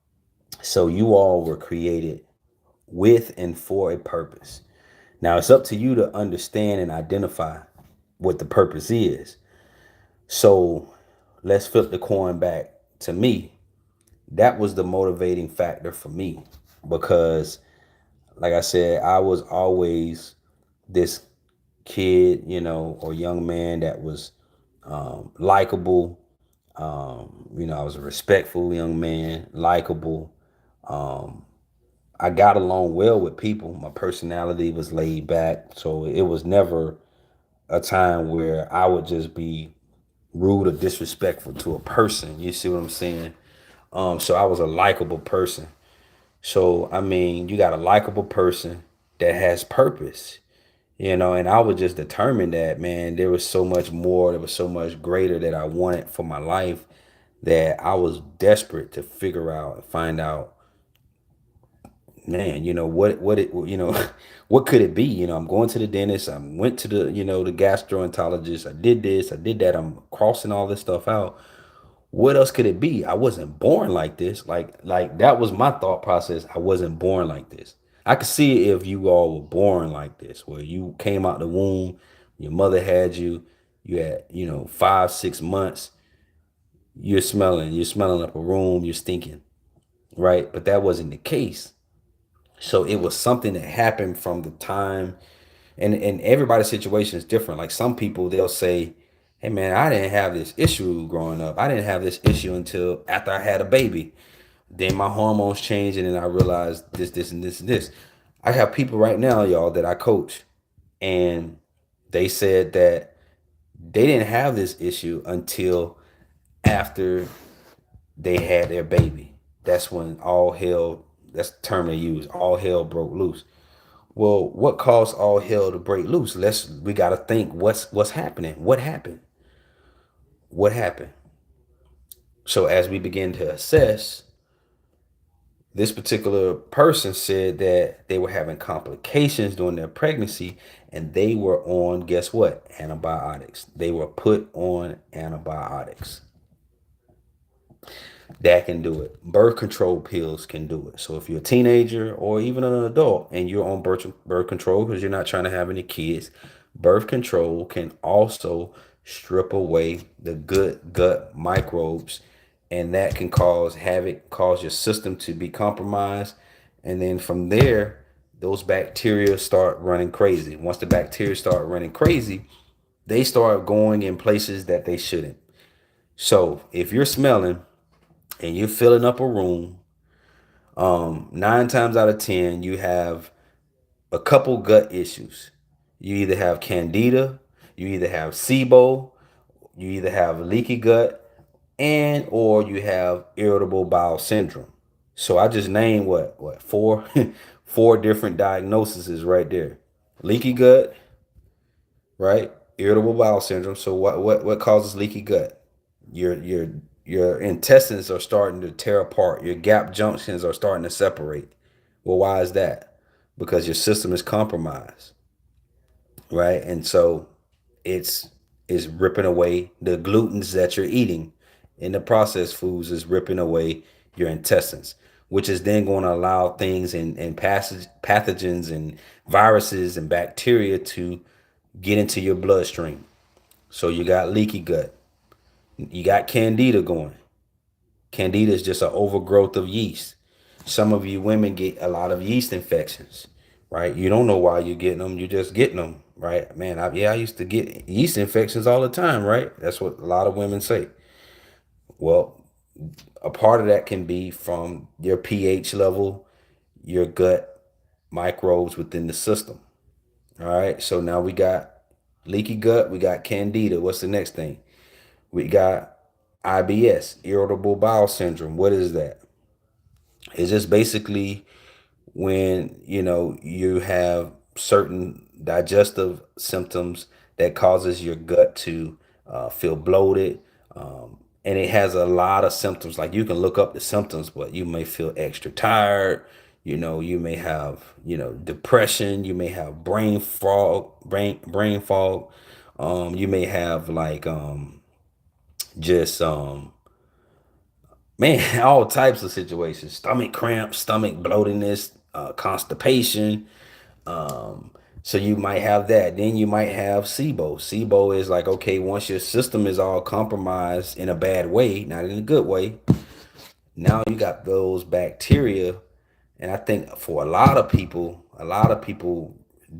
so you all were created with and for a purpose. Now it's up to you to understand and identify what the purpose is. So let's flip the coin back to me. That was the motivating factor for me because, like I said, I was always this kid, or young man that was likable. I was a respectful young man, likable. Um, I got along well with people. My personality was laid back. So it was never a time where I would just be rude or disrespectful to a person. You see what I'm saying? So I was a likable person. So I mean, you got a likable person that has purpose, and I was just determined that, man, there was so much more, there was so much greater that I wanted for my life that I was desperate to figure out and find out, man, what it, what could it be? I'm going to the dentist. I went to the gastroenterologist. I did this, I did that. I'm crossing all this stuff out. What else could it be? I wasn't born like this. Like that was my thought process. I wasn't born like this. I could see if you all were born like this, where you came out the womb, your mother had you, you had, 5, 6 months, you're smelling up a room, you're stinking, right? But that wasn't the case. So it was something that happened from the time, and everybody's situation is different. Like some people, they'll say, hey man, I didn't have this issue growing up. I didn't have this issue until after I had a baby. Then my hormones changed, and then I realized this, and this, and this. I have people right now, y'all, that I coach, and they said that they didn't have this issue until after they had their baby. That's when all hell, that's the term they use, all hell broke loose. Well, what caused all hell to break loose? We gotta think what's happening. What happened? What happened? So as we begin to assess, this particular person said that they were having complications during their pregnancy and they were on, guess what? Antibiotics. They were put on antibiotics. That can do it. Birth control pills can do it. So if you're a teenager or even an adult and you're on birth control because you're not trying to have any kids, birth control can also strip away the good gut microbes, and that can cause havoc, cause your system to be compromised. And then from there, those bacteria start running crazy. Once the bacteria start running crazy, they start going in places that they shouldn't. So if you're smelling and you're filling up a room, 9 times out of 10, you have a couple gut issues. You either have candida, you either have SIBO, you either have leaky gut, and or you have irritable bowel syndrome. So I just named what four four different diagnoses right there. Leaky gut, right? Irritable bowel syndrome. So what causes leaky gut? Your intestines are starting to tear apart. Your gap junctions are starting to separate. Well, why is that? Because your system is compromised, right? And so it's ripping away the glutens that you're eating, in the processed foods is ripping away your intestines, which is then going to allow things and pathogens and viruses and bacteria to get into your bloodstream. So you got leaky gut, you got candida going. Candida is just an overgrowth of yeast. Some of you women get a lot of yeast infections, right? You don't know why you're getting them. You're just getting them, right? Man, I used to get yeast infections all the time, right? That's what a lot of women say. Well, a part of that can be from your pH level, your gut microbes within the system. All right. So now we got leaky gut, we got candida. What's the next thing? We got IBS, irritable bowel syndrome. What is that? It's just basically when you have certain digestive symptoms that causes your gut to feel bloated, and it has a lot of symptoms. Like, you can look up the symptoms, but you may feel extra tired. You may have depression. You may have brain fog. You may have like just man, all types of situations: stomach cramps, stomach bloatiness, constipation. um so you might have that. Then you might have SIBO. SIBO is like, okay, once your system is all compromised in a bad way, not in a good way, now you got those bacteria. And I think for a lot of people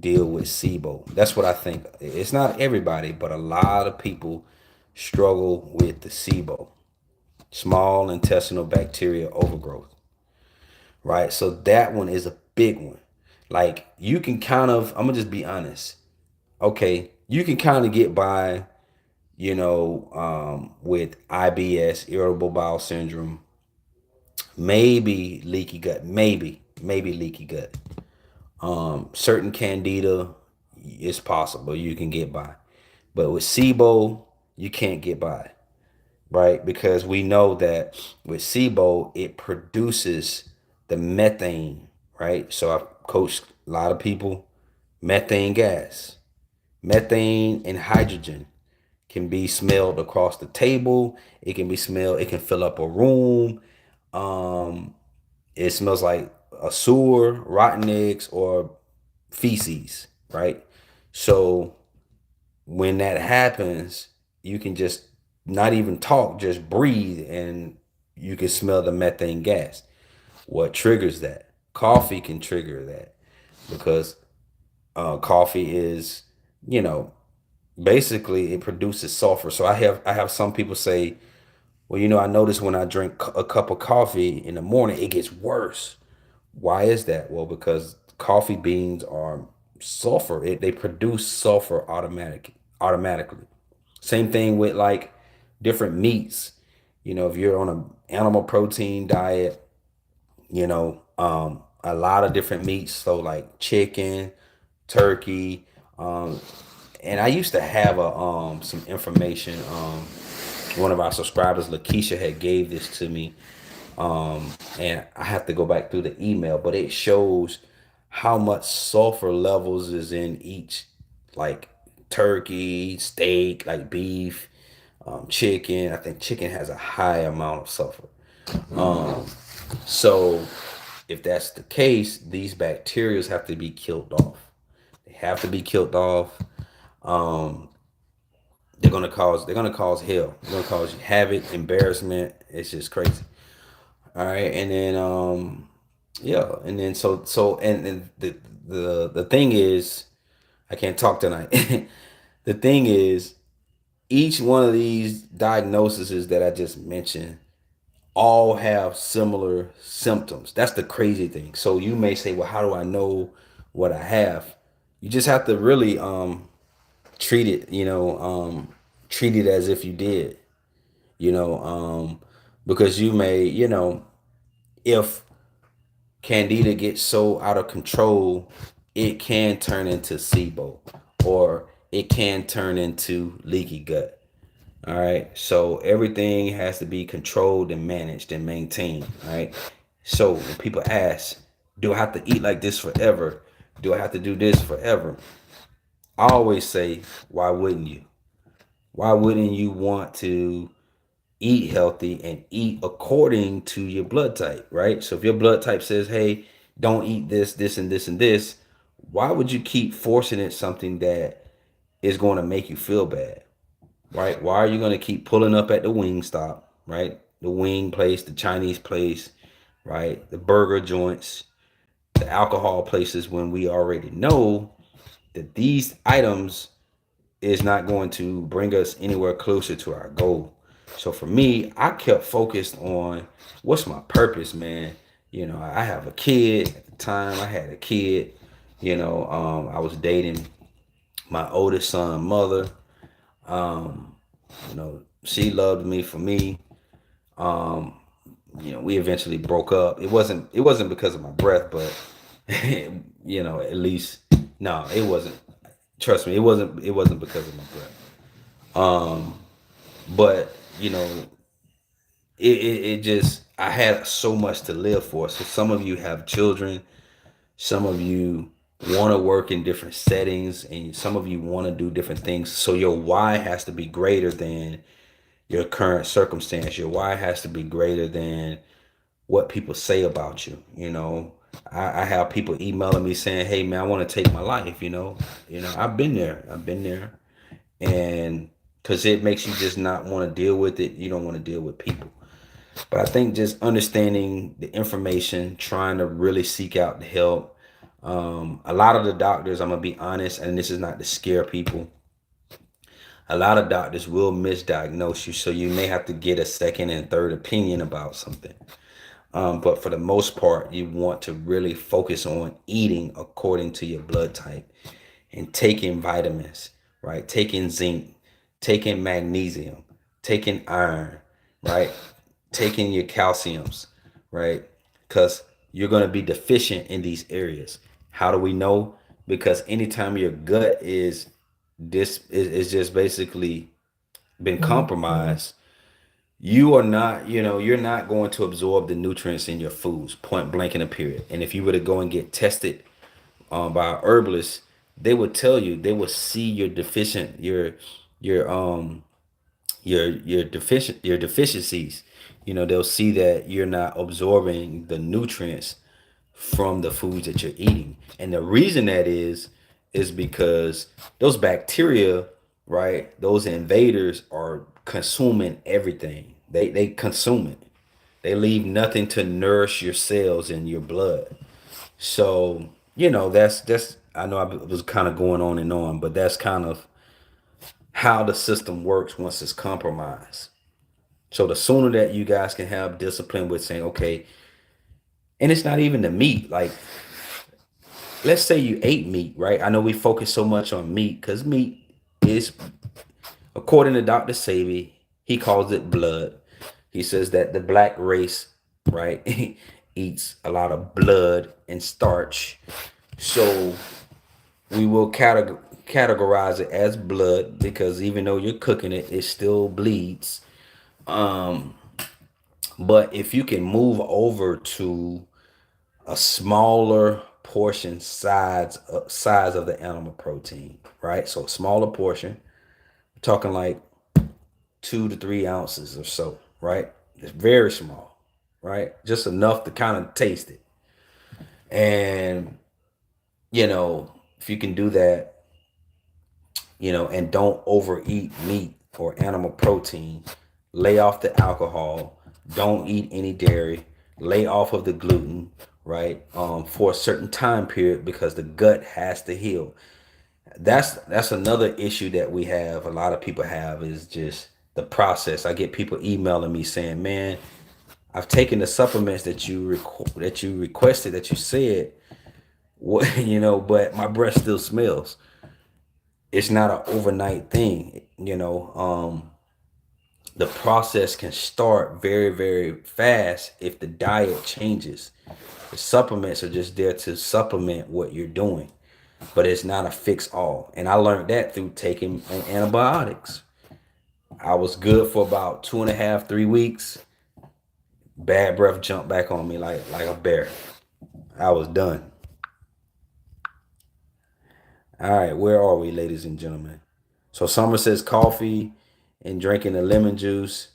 deal with SIBO. That's what I think. It's not everybody, but a lot of people struggle with the SIBO, small intestinal bacteria overgrowth, right? So that one is a big one. Like, you can kind of, I'm gonna just be honest. Okay, you can kind of get by, with IBS, irritable bowel syndrome, maybe leaky gut, maybe leaky gut. Certain candida, it's possible you can get by, but with SIBO, you can't get by, right? Because we know that with SIBO, it produces the methane, right? So I've coached a lot of people. Methane gas, methane and hydrogen can be smelled across the table. It can be smelled. It can fill up a room. Um, it smells like a sewer, rotten eggs, or feces, right? So when that happens, you can just not even talk, just breathe, and you can smell the methane gas. What triggers that? Coffee can trigger that, because coffee is, you know, basically it produces sulfur. So I have some people say, well, I notice when I drink a cup of coffee in the morning, it gets worse. Why is that? Well, because coffee beans are sulfur. They produce sulfur automatically. Same thing with like different meats. If you're on an animal protein diet, a lot of different meats. So like chicken, turkey, um, and I used to have a some information. One of our subscribers, Lakeisha, had gave this to me, and I have to go back through the email, but it shows how much sulfur levels is in each, like turkey, steak, like beef, chicken. I think chicken has a high amount of sulfur. Um, so if that's the case, these bacteria have to be killed off. They have to be killed off. Um, they're gonna cause hell. They're gonna cause you havoc, embarrassment. It's just crazy. All right, and then yeah, and then and the thing is, I can't talk tonight. The thing is, each one of these diagnoses that I just mentioned all have similar symptoms. That's the crazy thing. So you may say, well, how do I know what I have? You just have to really treat it, treat it as if you did, you know, because you may, if candida gets so out of control, it can turn into SIBO, or it can turn into leaky gut. All right. So everything has to be controlled and managed and maintained. All right. So when people ask, do I have to eat like this forever? Do I have to do this forever? I always say, why wouldn't you? Why wouldn't you want to eat healthy, and eat according to your blood type, right? So if your blood type says, hey, don't eat this, this, and this, and this, why would you keep forcing it something that is going to make you feel bad, right? Why are you going to keep pulling up at the wing stop, right? The wing place, the Chinese place, right? The burger joints, the alcohol places, when we already know that these items is not going to bring us anywhere closer to our goal. So for me, I kept focused on what's my purpose, man. I have a kid at the time. I had a kid. I was dating my oldest son mother. Um, she loved me for me. Um, we eventually broke up. It wasn't because of my breath, but at least no, it wasn't. Trust me, it wasn't because of my breath. Um, but it just, I had so much to live for. So some of you have children, some of you want to work in different settings, and some of you want to do different things. So your why has to be greater than your current circumstance. Your why has to be greater than what people say about you. I have people emailing me saying, hey man, I want to take my life. I've been there, and because it makes you just not want to deal with it. You don't want to deal with people. But I think just understanding the information, trying to really seek out the help. A lot of the doctors, I'm gonna be honest, and this is not to scare people. A lot of doctors will misdiagnose you, so you may have to get a second and third opinion about something. But for the most part, you want to really focus on eating according to your blood type and taking vitamins, right? Taking zinc, taking magnesium, taking iron, right? Taking your calciums, right? Because you're going to be deficient in these areas. How do we know? Because anytime your gut is just basically been compromised, you're not going to absorb the nutrients in your foods, point blank in a period. And if you were to go and get tested by a herbalist, they would tell you, they will see your deficient, your your deficiencies. They'll see that you're not absorbing the nutrients from the foods that you're eating. And the reason that is because those bacteria, right? Those invaders are consuming everything. They consume it. They leave nothing to nourish your cells in your blood. So, that's I know I was kind of going on and on, but that's kind of how the system works once it's compromised. So the sooner that you guys can have discipline with saying, okay, and it's not even the meat. Like, let's say you ate meat, right? I know we focus so much on meat because meat is, according to Dr. Sabi, he calls it blood. He says that the black race, right, eats a lot of blood and starch. So we will categorize it as blood because even though you're cooking it, it still bleeds. Um, but if you can move over to a smaller portion size of the animal protein, right? So a smaller portion, we're talking like 2 to 3 ounces or so, right? It's very small, right? Just enough to kind of taste it. And if you can do that, and don't overeat meat or animal protein, lay off the alcohol, don't eat any dairy, lay off of the gluten, right? For a certain time period because the gut has to heal. That's another issue that we have. A lot of people have is just the process. I get people emailing me saying, "Man, I've taken the supplements that you requested, that you said, what but my breath still smells." It's not an overnight thing. The process can start very, very fast if the diet changes. The supplements are just there to supplement what you're doing, but it's not a fix all. And I learned that through taking antibiotics. I was good for about 2.5, 3 weeks. Bad breath jumped back on me like a bear. I was done. All right, where are we, ladies and gentlemen? So Summer says coffee and drinking the lemon juice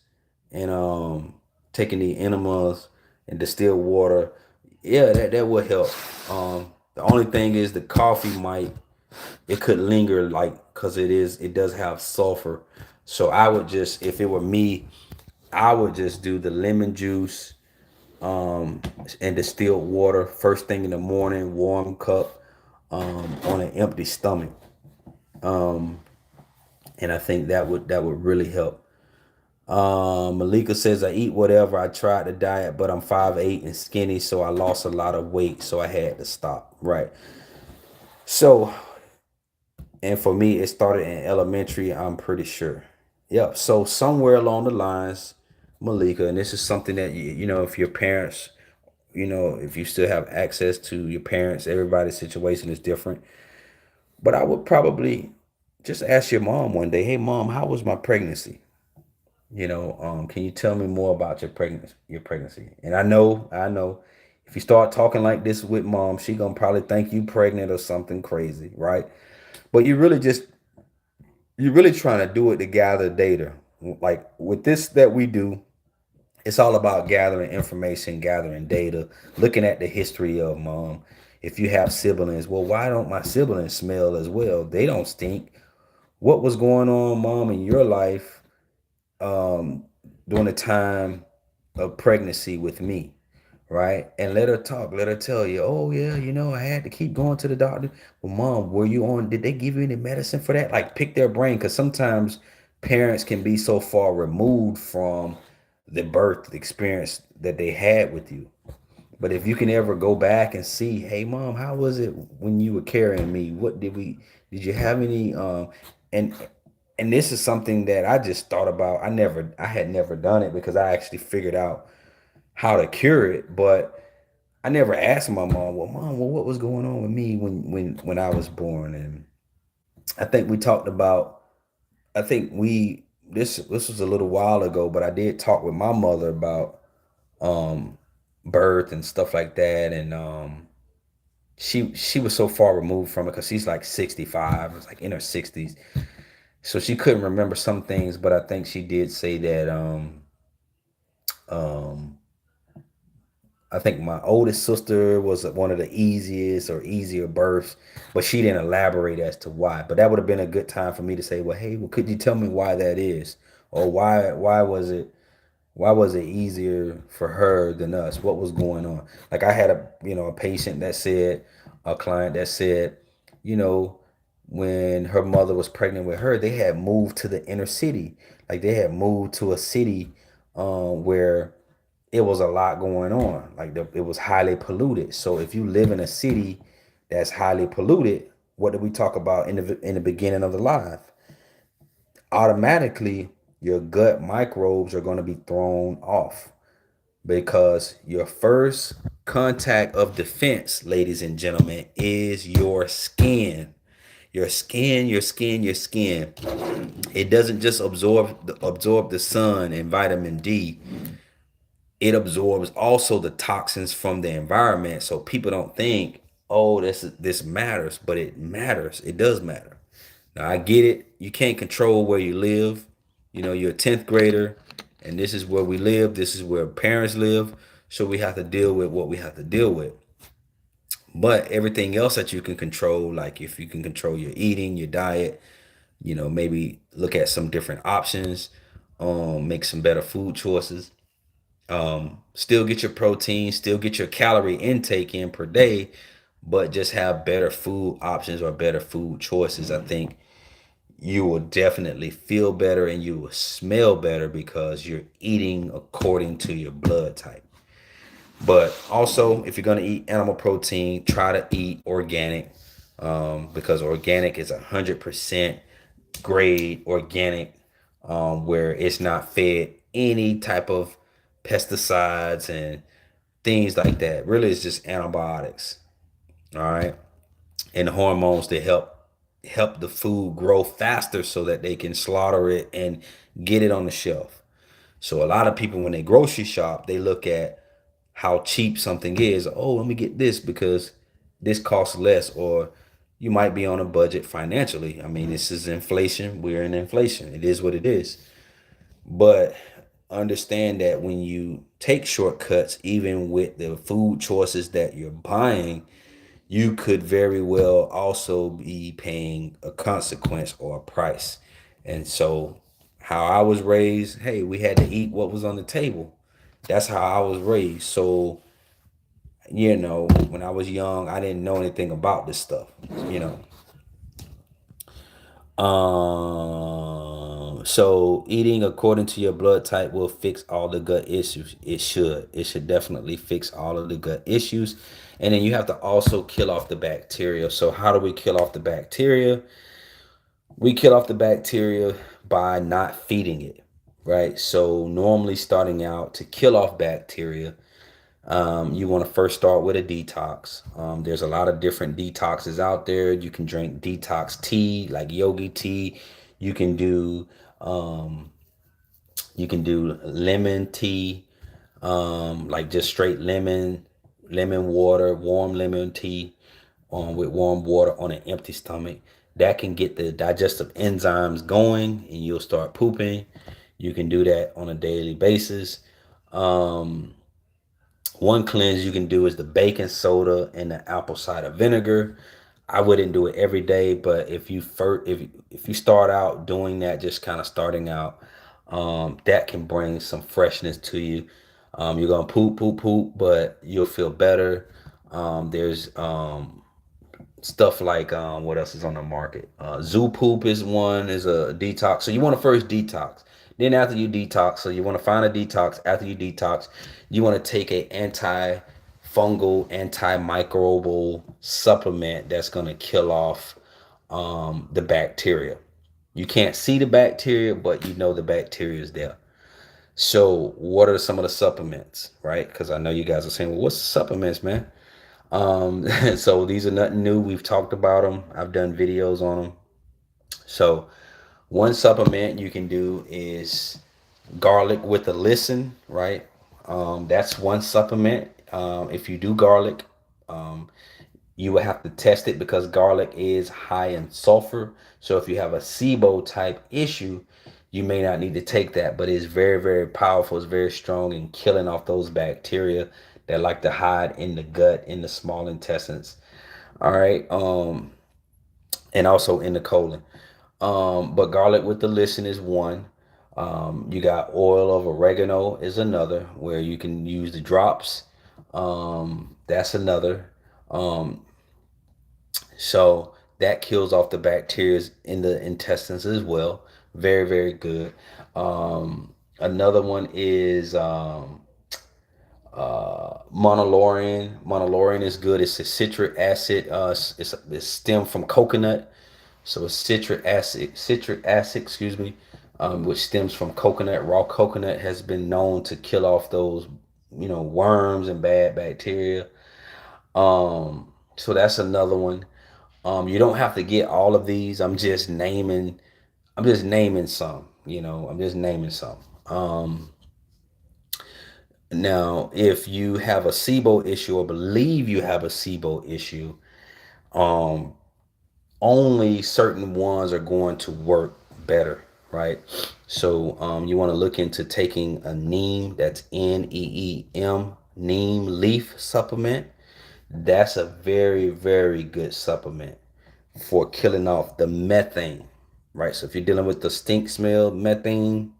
and taking the enemas and distilled water, yeah, that would help. The only thing is the coffee might, it could linger, like, because it does have sulfur. So I would just, if it were me, I would just do the lemon juice and distilled water first thing in the morning, warm cup, on an empty stomach. And I think that would really help. Malika says, I eat whatever. I tried the diet, but I'm 5'8" and skinny, so I lost a lot of weight, so I had to stop. Right. So, and for me, it started in elementary, I'm pretty sure. Yep. So somewhere along the lines, Malika, and this is something that if your parents, if you still have access to your parents, everybody's situation is different. But I would probably just ask your mom one day, hey mom, how was my pregnancy? Can you tell me more about your pregnancy? And I know, if you start talking like this with mom, she gonna probably think you pregnant or something crazy, right? But you're really trying to do it to gather data. Like with this that we do, it's all about gathering information, gathering data, looking at the history of mom. If you have siblings, well, why don't my siblings smell as well? They don't stink. What was going on, mom, in your life um, during the time of pregnancy with me, right? And let her talk. Let her tell you, oh yeah, I had to keep going to the doctor. Well, mom, were you on? Did they give you any medicine for that? Like, pick their brain, because sometimes parents can be so far removed from the birth experience that they had with you. But if you can ever go back and see, hey mom, how was it when you were carrying me? What did you have any and and this is something that I just thought about. I had never done it because I actually figured out how to cure it, but I never asked my mom, well mom, well what was going on with me when I was born? And I think we talked about I think we this was a little while ago, but I did talk with my mother about um birth and stuff like that. And she was so far removed from it because she's like 65, it's like in her 60s, so she couldn't remember some things. But I think she did say that um I think my oldest sister was one of the easiest or easier births, but she didn't elaborate as to why. But that would have been a good time for me to say, well, hey, well, could you tell me why that is? Or why was it easier for her than us? What was going on? Like, I had a patient that said, a client that said, you know, when her mother was pregnant with her, they had moved to the inner city. Like, they had moved to a city where it was a lot going on. Like, it was highly polluted. So if you live in a city that's highly polluted, what did we talk about in the beginning of the live? Automatically, your gut microbes are going to be thrown off, because your first contact of defense, ladies and gentlemen, is your skin. Your skin, your skin, your skin. It doesn't just absorb the sun and vitamin D. It absorbs also the toxins from the environment. So people don't think, oh, this matters, but it matters. It does matter. Now I get it. You can't control where you live. You're a 10th grader, and this is where we live. This is where parents live. So we have to deal with what we have to deal with. But everything else that you can control, like if you can control your eating, your diet, maybe look at some different options, make some better food choices. Still get your protein, still get your calorie intake in per day, but just have better food options or better food choices. I think you will definitely feel better and you will smell better because you're eating according to your blood type. But also, if you're going to eat animal protein, try to eat organic, because organic is 100% grade organic, where it's not fed any type of pesticides and things like that. Really, it's just antibiotics. All right. And hormones to help the food grow faster so that they can slaughter it and get it on the shelf. So a lot of people, when they grocery shop, they look at how cheap something is. Oh, let me get this because this costs less. Or you might be on a budget financially. I mean, this is inflation. We're in inflation. It is what it is. But understand that when you take shortcuts, even with the food choices that you're buying, you could very well also be paying a consequence or a price. And so, how I was raised, hey, we had to eat what was on the table. That's how I was raised. So, when I was young, I didn't know anything about this stuff, you know. So eating according to your blood type will fix all the gut issues. It should. It should definitely fix all of the gut issues. And then you have to also kill off the bacteria. So how do we kill off the bacteria? We kill off the bacteria by not feeding it, right? So normally starting out to kill off bacteria, you want to first start with a detox. There's a lot of different detoxes out there. You can drink detox tea, like yogi tea. You can do um, you can do lemon tea, like just straight lemon water, warm lemon tea, with warm water on an empty stomach. That can get the digestive enzymes going, and you'll start pooping. You can do that on a daily basis. Um, One cleanse you can do is the baking soda and the apple cider vinegar. I wouldn't do it every day, but if you start out doing that, just kind of starting out, that can bring some freshness to you. You're gonna poop, but you'll feel better. There's stuff like what else is on the market? Zoo poop is one, is a detox. So you want to first detox. Then after you detox, so you want to find a detox. After you detox, you want to take a anti-fungal, antimicrobial supplement that's going to kill off the bacteria. You can't see the bacteria, but you know the bacteria is there. So what are some of the supplements, right? Because I know you guys are saying, well, what's the supplements, man? So these are nothing new. We've talked about them. I've done videos on them. So one supplement you can do is garlic with a listen, right? That's one supplement. If you do garlic, um, you will have to test it because garlic is high in sulfur. So if you have a SIBO type issue, you may not need to take that, but it's very, very powerful. It's very strong in killing off those bacteria that like to hide in the gut, in the small intestines. All right. And also in the colon. But garlic with the listen is one. You got oil of oregano is another where you can use the drops. That's another. Um, so that kills off the bacteria in the intestines as well. Very, very good. Another one is monolaurin. Monolaurin is good. It's a citric acid. It's stem from coconut. So it's citric acid, excuse me, which stems from coconut. Raw coconut has been known to kill off those, worms and bad bacteria. So that's another one. You don't have to get all of these. I'm just naming some. I'm just naming some. Now, if you have a SIBO issue or believe you have a SIBO issue, um, only certain ones are going to work better, right? So you want to look into taking a neem, that's NEEM, neem leaf supplement. That's a very, very good supplement for killing off the methane, right? So if you're dealing with the stink smell, methane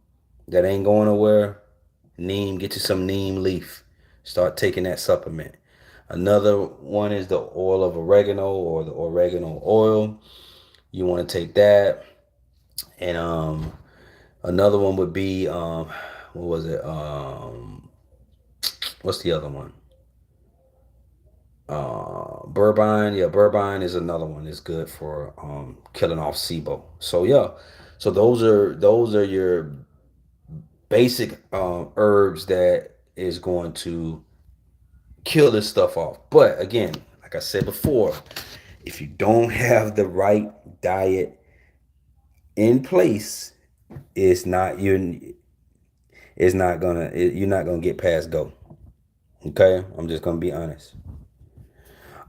that ain't going nowhere, neem, get you some neem leaf. Start taking that supplement. Another one is the oil of oregano or the oregano oil. You want to take that. And another one would be what was it? What's the other one? Burbine. Yeah, burbine is another one. It's good for killing off SIBO. So yeah, so those are your basic herbs that is going to kill this stuff off. But again, like I said before, if you don't have the right diet in place, it's not you. It's not gonna. You're not gonna get past go. Okay, I'm just gonna be honest.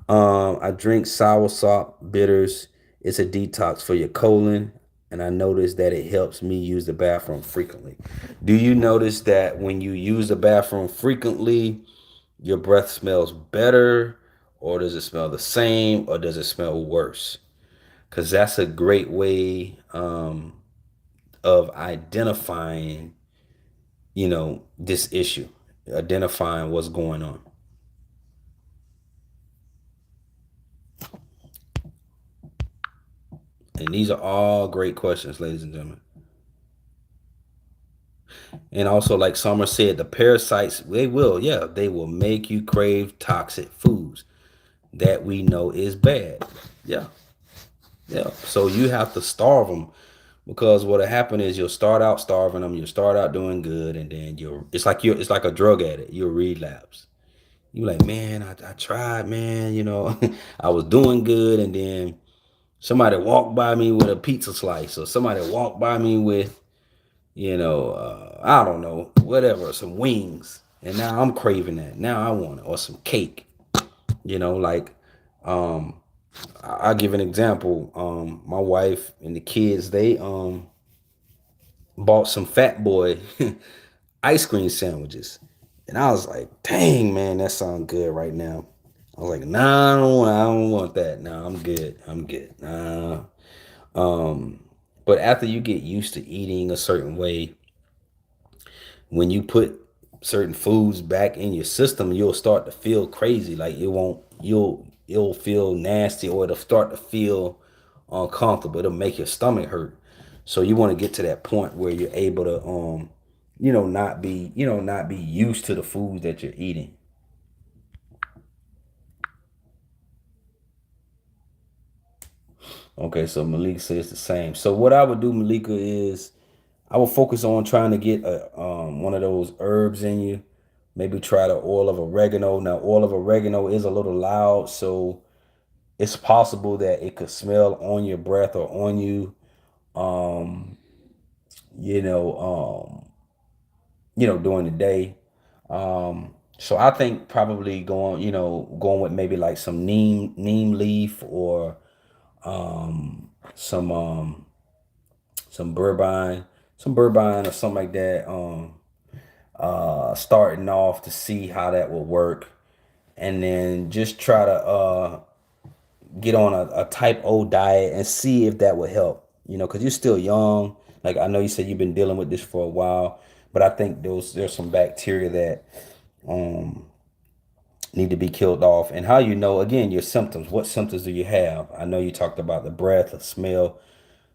I drink soursop bitters. It's a detox for your colon. And I noticed that it helps me use the bathroom frequently. Do you notice that when you use the bathroom frequently, your breath smells better, or does it smell the same, or does it smell worse? Because that's a great way of identifying, this issue, identifying what's going on. And these are all great questions, ladies and gentlemen. And also, like Summer said, the parasites, they will make you crave toxic foods that we know is bad. Yeah, yeah. So you have to starve them, because what'll happen is you'll start out starving them, you'll start out doing good, and then it's like a drug addict. You'll relapse. You're like, man, I tried, man. I was doing good, and then somebody walked by me with a pizza slice, or somebody walked by me with, I don't know, whatever, some wings, and now I'm craving that. Now I want it, or some cake. Like, um, I'll give an example. My wife and the kids, they bought some Fat Boy ice cream sandwiches, and I was like, dang, man, that sounds good right now. I was like, nah, I don't want that. Nah, I'm good. I'm good. Nah. Um, but after you get used to eating a certain way, when you put certain foods back in your system, you'll start to feel crazy. Like it won't, you'll feel nasty, or it'll start to feel uncomfortable. It'll make your stomach hurt. So you want to get to that point where you're able to, not be used to the foods that you're eating. Okay, so Malika says the same. So what I would do, Malika, is I would focus on trying to get one of those herbs in you. Maybe try the oil of oregano. Now, oil of oregano is a little loud, so it's possible that it could smell on your breath or on you. Um, you know, during the day. So I think probably going with maybe like some neem leaf, or some some bourbon, or something like that. Starting off to see how that will work, and then just try to get on a type O diet and see if that would help. Because you're still young. Like, I know you said you've been dealing with this for a while, but I think there's some bacteria that um need to be killed off. And how again, your symptoms. What symptoms do you have? I know you talked about the breath, the smell,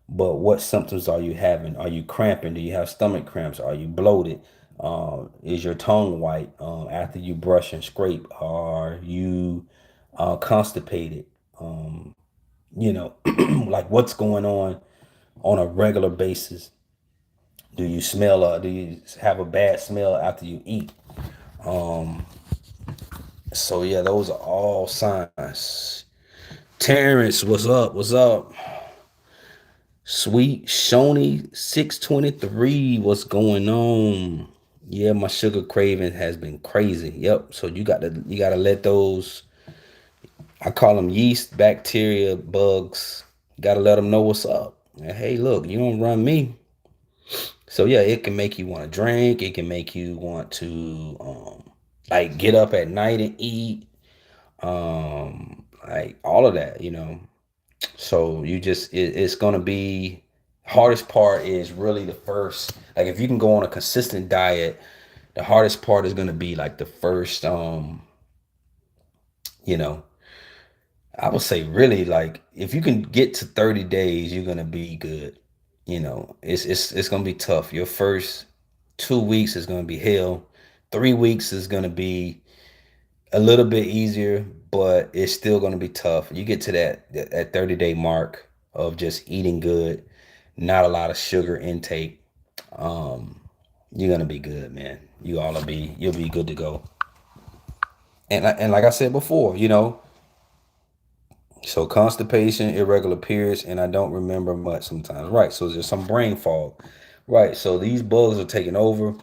but what symptoms are you having? Are you cramping? Do you have stomach cramps? Are you bloated? Is your tongue white after you brush and scrape? Are you constipated? Um, like, what's going on a regular basis? Do you smell? Do you have a bad smell after you eat? Um, so yeah, those are all signs. Terrence, what's up? What's up? Sweet Shoney 623, what's going on? Yeah, my sugar craving has been crazy. Yep. So you gotta let those, I call them yeast, bacteria, bugs. Gotta let them know what's up. And hey, look, you don't run me. So yeah, it can make you want to drink. It can make you want to like get up at night and eat. Like all of that. So it's gonna be, hardest part is really the first. Like, if you can go on a consistent diet, the hardest part is gonna be like the first. You know, I would say really, like, if you can get to 30 days, you're gonna be good. It's gonna be tough. Your first 2 weeks is gonna be hell. 3 weeks is gonna be a little bit easier, but it's still going to be tough. You get to that 30-day mark of just eating good, not a lot of sugar intake. Um, you're gonna be good, man. You'll be good to go. And like I said before, so constipation, irregular periods, and I don't remember much sometimes. Right. So there's some brain fog. Right. So these bugs are taking over.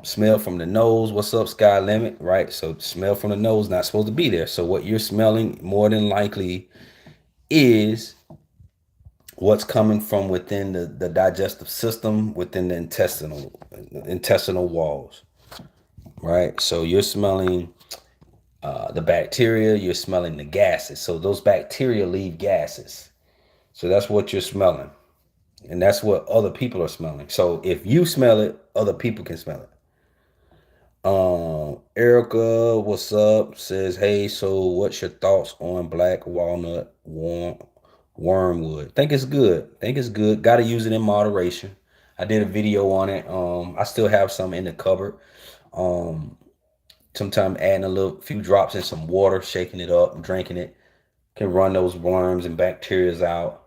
Smell from the nose. What's up, Sky Limit? Right. So smell from the nose not supposed to be there. So what you're smelling more than likely is what's coming from within the digestive system, within the intestinal walls, right? So you're smelling the bacteria, you're smelling the gases. So those bacteria leave gases. So that's what you're smelling. And that's what other people are smelling. So if you smell it, other people can smell it. Erica, what's up? Says, hey, so what's your thoughts on black walnut wormwood? Think it's good. Think it's good. Got to use it in moderation. I did a video on it. I still have some in the cupboard. Um, Sometimes adding a little few drops in some water, shaking it up, and drinking it can run those worms and bacterias out.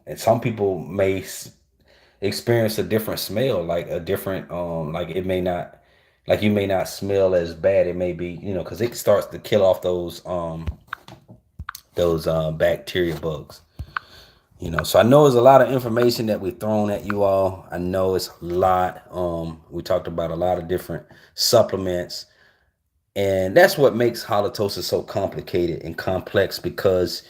And some people may experience a different smell, like a different like it may not, like you may not smell as bad. It may be, because it starts to kill off those bacteria bugs. So I know there's a lot of information that we've thrown at you all. I know it's a lot. We talked about a lot of different supplements, and that's what makes halitosis so complicated and complex, because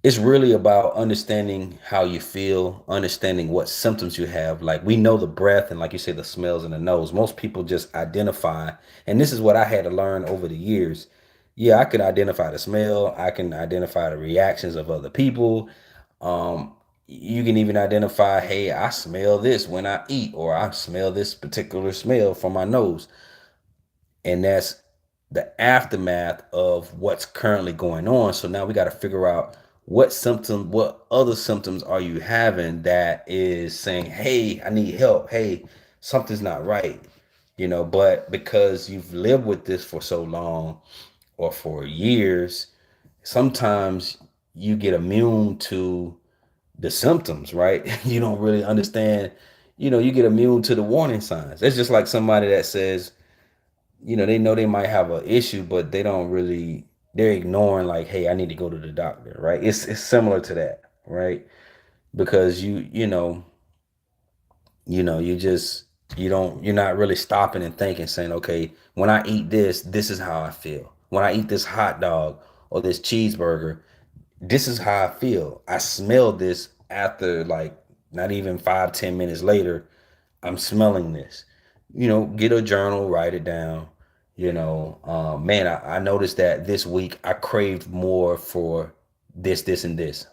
it's really about understanding how you feel, understanding what symptoms you have. Like, we know the breath and, like you say, the smells in the nose. Most people just identify, and this is what I had to learn over the years. Yeah, I can identify the smell. I can identify the reactions of other people. You can even identify, hey, I smell this when I eat, or I smell this particular smell from my nose. And that's the aftermath of what's currently going on. So now we got to figure out what other symptoms are you having that is saying, hey, I need help. Hey, something's not right. But because you've lived with this for so long or for years, sometimes you get immune to the symptoms, right? You don't really understand, you get immune to the warning signs. It's just like somebody that says, they know they might have an issue, but they're ignoring, like, hey, I need to go to the doctor, right? It's similar to that, right? Because you're not really stopping and thinking, saying, okay, when I eat this is how I feel. When I eat this hot dog or this cheeseburger, this is how I feel. I smell this after, like, not even 5-10 minutes later, I'm smelling this. Get a journal, write it down. Man, I noticed that this week I craved more for this, and this,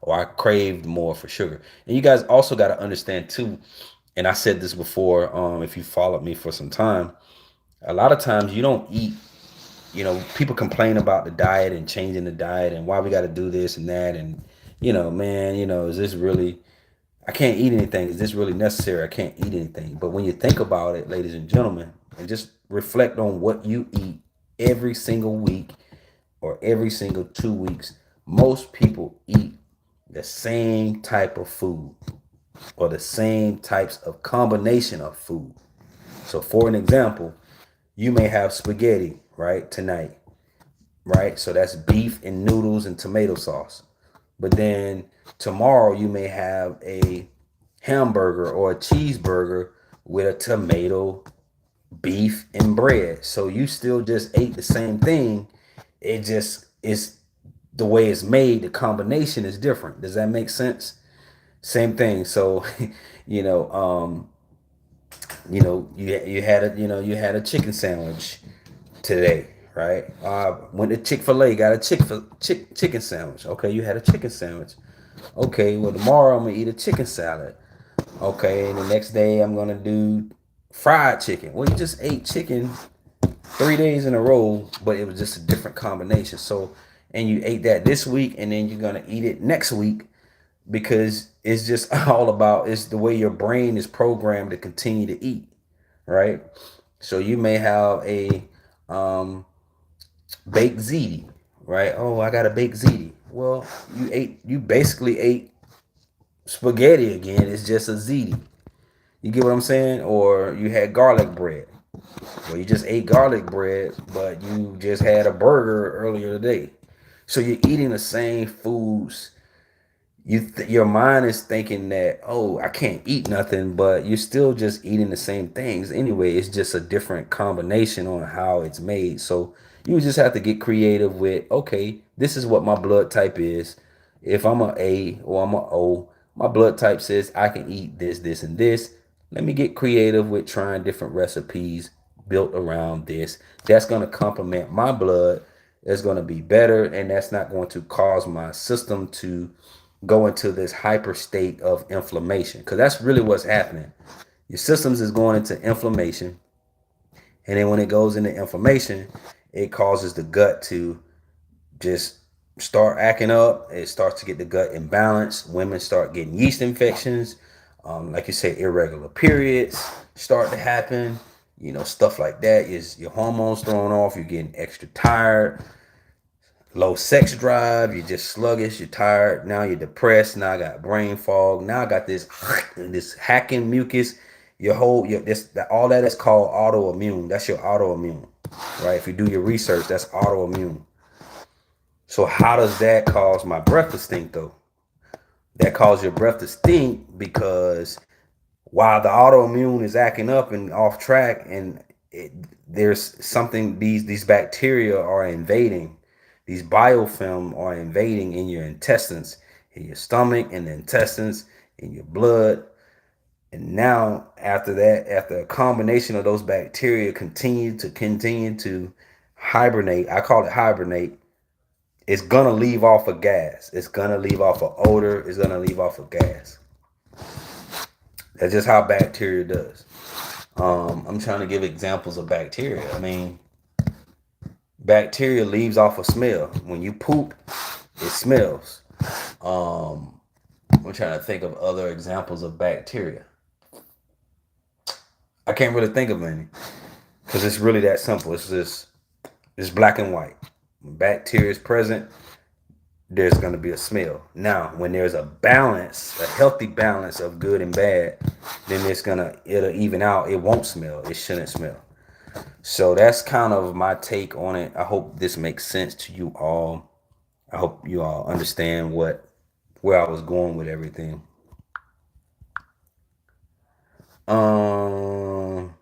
or I craved more for sugar. And you guys also got to understand too, and I said this before, if you followed me for some time, a lot of times you don't eat, people complain about the diet and changing the diet and why we got to do this and that. And, man, is this really, I can't eat anything. Is this really necessary? I can't eat anything. But when you think about it, ladies and gentlemen, and just reflect on what you eat every single week or every single 2 weeks, most people eat the same type of food or the same types of combination of food. So for an example, you may have spaghetti, right, tonight, right? So that's beef and noodles and tomato sauce. But then tomorrow you may have a hamburger or a cheeseburger with a tomato, beef, and bread. So you still just ate the same thing. It just is the way it's made. The combination is different. Does that make sense? Same thing. So, you know, um, you had a chicken sandwich today, right? Went to Chick-fil-A, got a chicken sandwich. Okay, you had a chicken sandwich. Okay, well, tomorrow I'm gonna eat a chicken salad. Okay, and the next day I'm gonna do fried chicken. Well, you just ate chicken 3 days in a row, but it was just a different combination. So, and you ate that this week, and then you're gonna eat it next week, because it's just all about, it's the way your brain is programmed to continue to eat, right? So you may have a um, baked ziti, right? Oh, I got a baked ziti. Well, you basically ate spaghetti again. It's just a ziti. You get what I'm saying? Or you had garlic bread. Well, you just ate garlic bread, but you just had a burger earlier today. So you're eating the same foods. Your mind is thinking that, oh, I can't eat nothing, but you're still just eating the same things anyway. It's just a different combination on how it's made. So you just have to get creative with, okay, this is what my blood type is. If I'm a A or I'm a O, my blood type says I can eat this, this, and this. Let me get creative with trying different recipes built around this. That's going to complement my blood. It's going to be better, and that's not going to cause my system to go into this hyper state of inflammation, because that's really what's happening. Your systems is going into inflammation, and then when it goes into inflammation, it causes the gut to just start acting up. It starts to get the gut imbalance. Women start getting yeast infections. Like you say, irregular periods start to happen. Stuff like that. Is your hormones thrown off. You're getting extra tired. Low sex drive. You're just sluggish. You're tired. Now you're depressed. Now I got brain fog. Now I got this hacking mucus. All that is called autoimmune. That's your autoimmune, right? If you do your research, that's autoimmune. So how does that cause my breath to stink though? That causes your breath to stink because while the autoimmune is acting up and off track, and there's something, these bacteria are invading, these biofilm are invading in your intestines, in your stomach, in the intestines, in your blood. And now after that, after a combination of those bacteria continue to hibernate, I call it hibernate, it's gonna leave off a gas. It's gonna leave off an odor. It's gonna leave off a gas. That's just how bacteria does. I'm trying to give examples of bacteria. I mean, bacteria leaves off a smell. When you poop, it smells. I'm trying to think of other examples of bacteria. I can't really think of any because it's really that simple. It's black and white. When bacteria is present, there's going to be a smell. Now, when there's a balance, a healthy balance of good and bad, then it'll even out. It won't smell. It shouldn't smell. So that's kind of my take on it. I hope this makes sense to you all. I hope you all understand where I was going with everything. Um,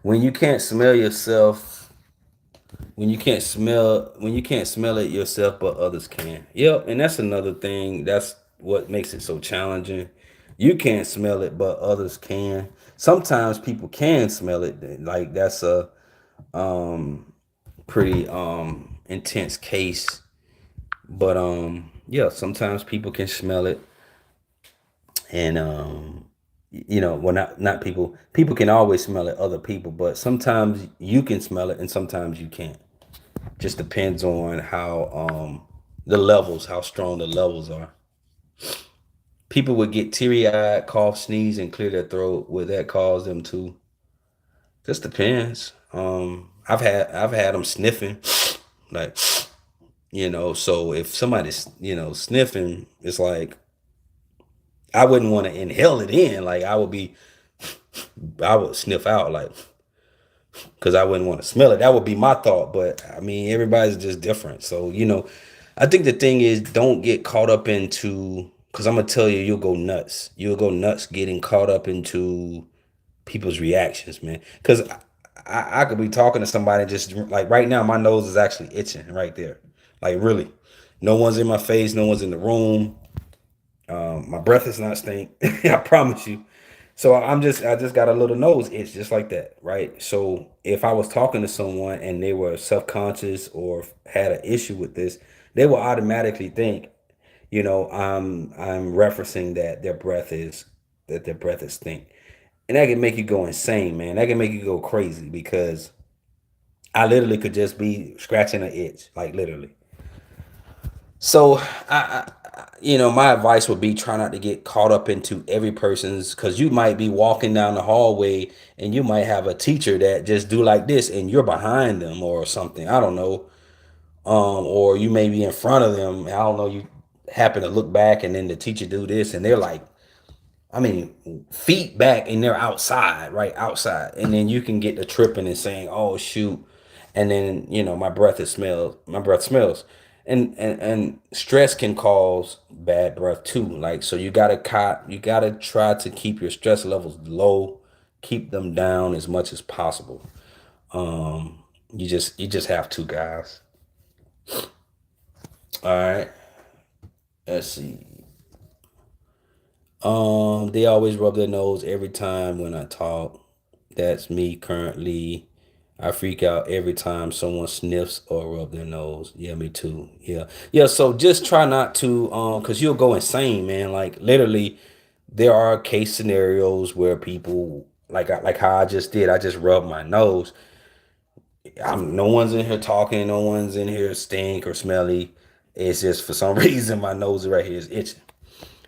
when you can't smell yourself, when you can't smell it yourself but others can. Yep, and that's another thing. That's what makes it so challenging. You can't smell it but others can. Sometimes people can smell it. Like that's a pretty intense case. But yeah, sometimes people can smell it, and well, not people. People can always smell it, other people, but sometimes you can smell it and sometimes you can't. Just depends on how strong the levels are. People would get teary-eyed, cough, sneeze, and clear their throat. Would that cause them to? Just depends. I've had them sniffing, like, so if somebody's sniffing, it's like I wouldn't want to inhale it in. Like I would sniff out, like, because I wouldn't want to smell it. That would be my thought. But I mean, everybody's just different. So, I think the thing is, don't get caught up into, because I'm going to tell you, you'll go nuts. You'll go nuts getting caught up into people's reactions, man. Because I could be talking to somebody just like right now, my nose is actually itching right there. Like, really. No one's in my face. No one's in the room. My breath is not stink. I promise you. So I just got a little nose itch just like that, right? So if I was talking to someone and they were self-conscious or had an issue with this, they will automatically think, I'm referencing that their breath is stink. And that can make you go insane, man. That can make you go crazy because I literally could just be scratching an itch, like literally. So my advice would be try not to get caught up into every person's, because you might be walking down the hallway and you might have a teacher that just do like this and you're behind them or something. I don't know. Or you may be in front of them. I don't know. You happen to look back and then the teacher do this and they're like, I mean, feet back and they're outside, right outside, and then you can get the tripping and saying, "Oh shoot," and then my breath smells, and stress can cause bad breath too. Like so, you gotta try to keep your stress levels low, keep them down as much as possible. You just have to, guys. All right. Let's see. They always rub their nose every time when I talk. That's me currently. I freak out every time someone sniffs or rub their nose. Yeah, me too. Yeah. Yeah, so just try not to cuz you'll go insane, man. Like literally there are case scenarios where people like how I just did. I just rubbed my nose. No one's in here talking, no one's in here stink or smelly. It's just for some reason my nose right here is itching.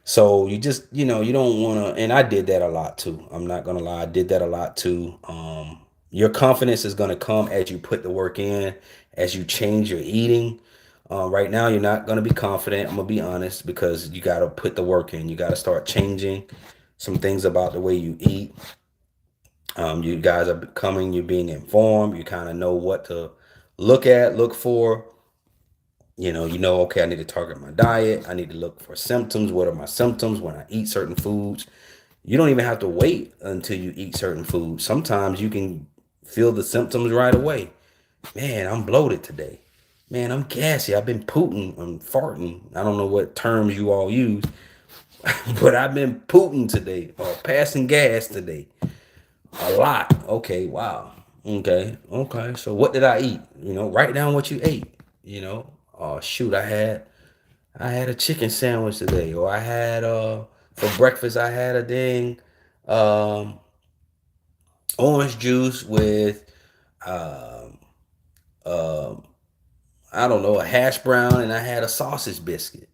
So you just, you don't want to, and I did that a lot too. I'm not going to lie. I did that a lot too. Your confidence is going to come as you put the work in, as you change your eating. Right now, you're not going to be confident. I'm going to be honest because you got to put the work in. You got to start changing some things about the way you eat. You guys are becoming, you're being informed. You kind of know what to look for. Okay, I need to target my diet. I need to look for symptoms. What are my symptoms when I eat certain foods? You don't even have to wait until you eat certain foods. Sometimes you can feel the symptoms right away. Man, I'm bloated today. Man, I'm gassy. I've been pooting. I'm farting. I don't know what terms you all use, but I've been pooting today or passing gas today. A lot. Okay, wow. Okay. So what did I eat? Write down what you ate. Oh shoot, I had a chicken sandwich today, or I had for breakfast I had a dang um orange juice with um um I don't know, a hash brown, and I had a sausage biscuit.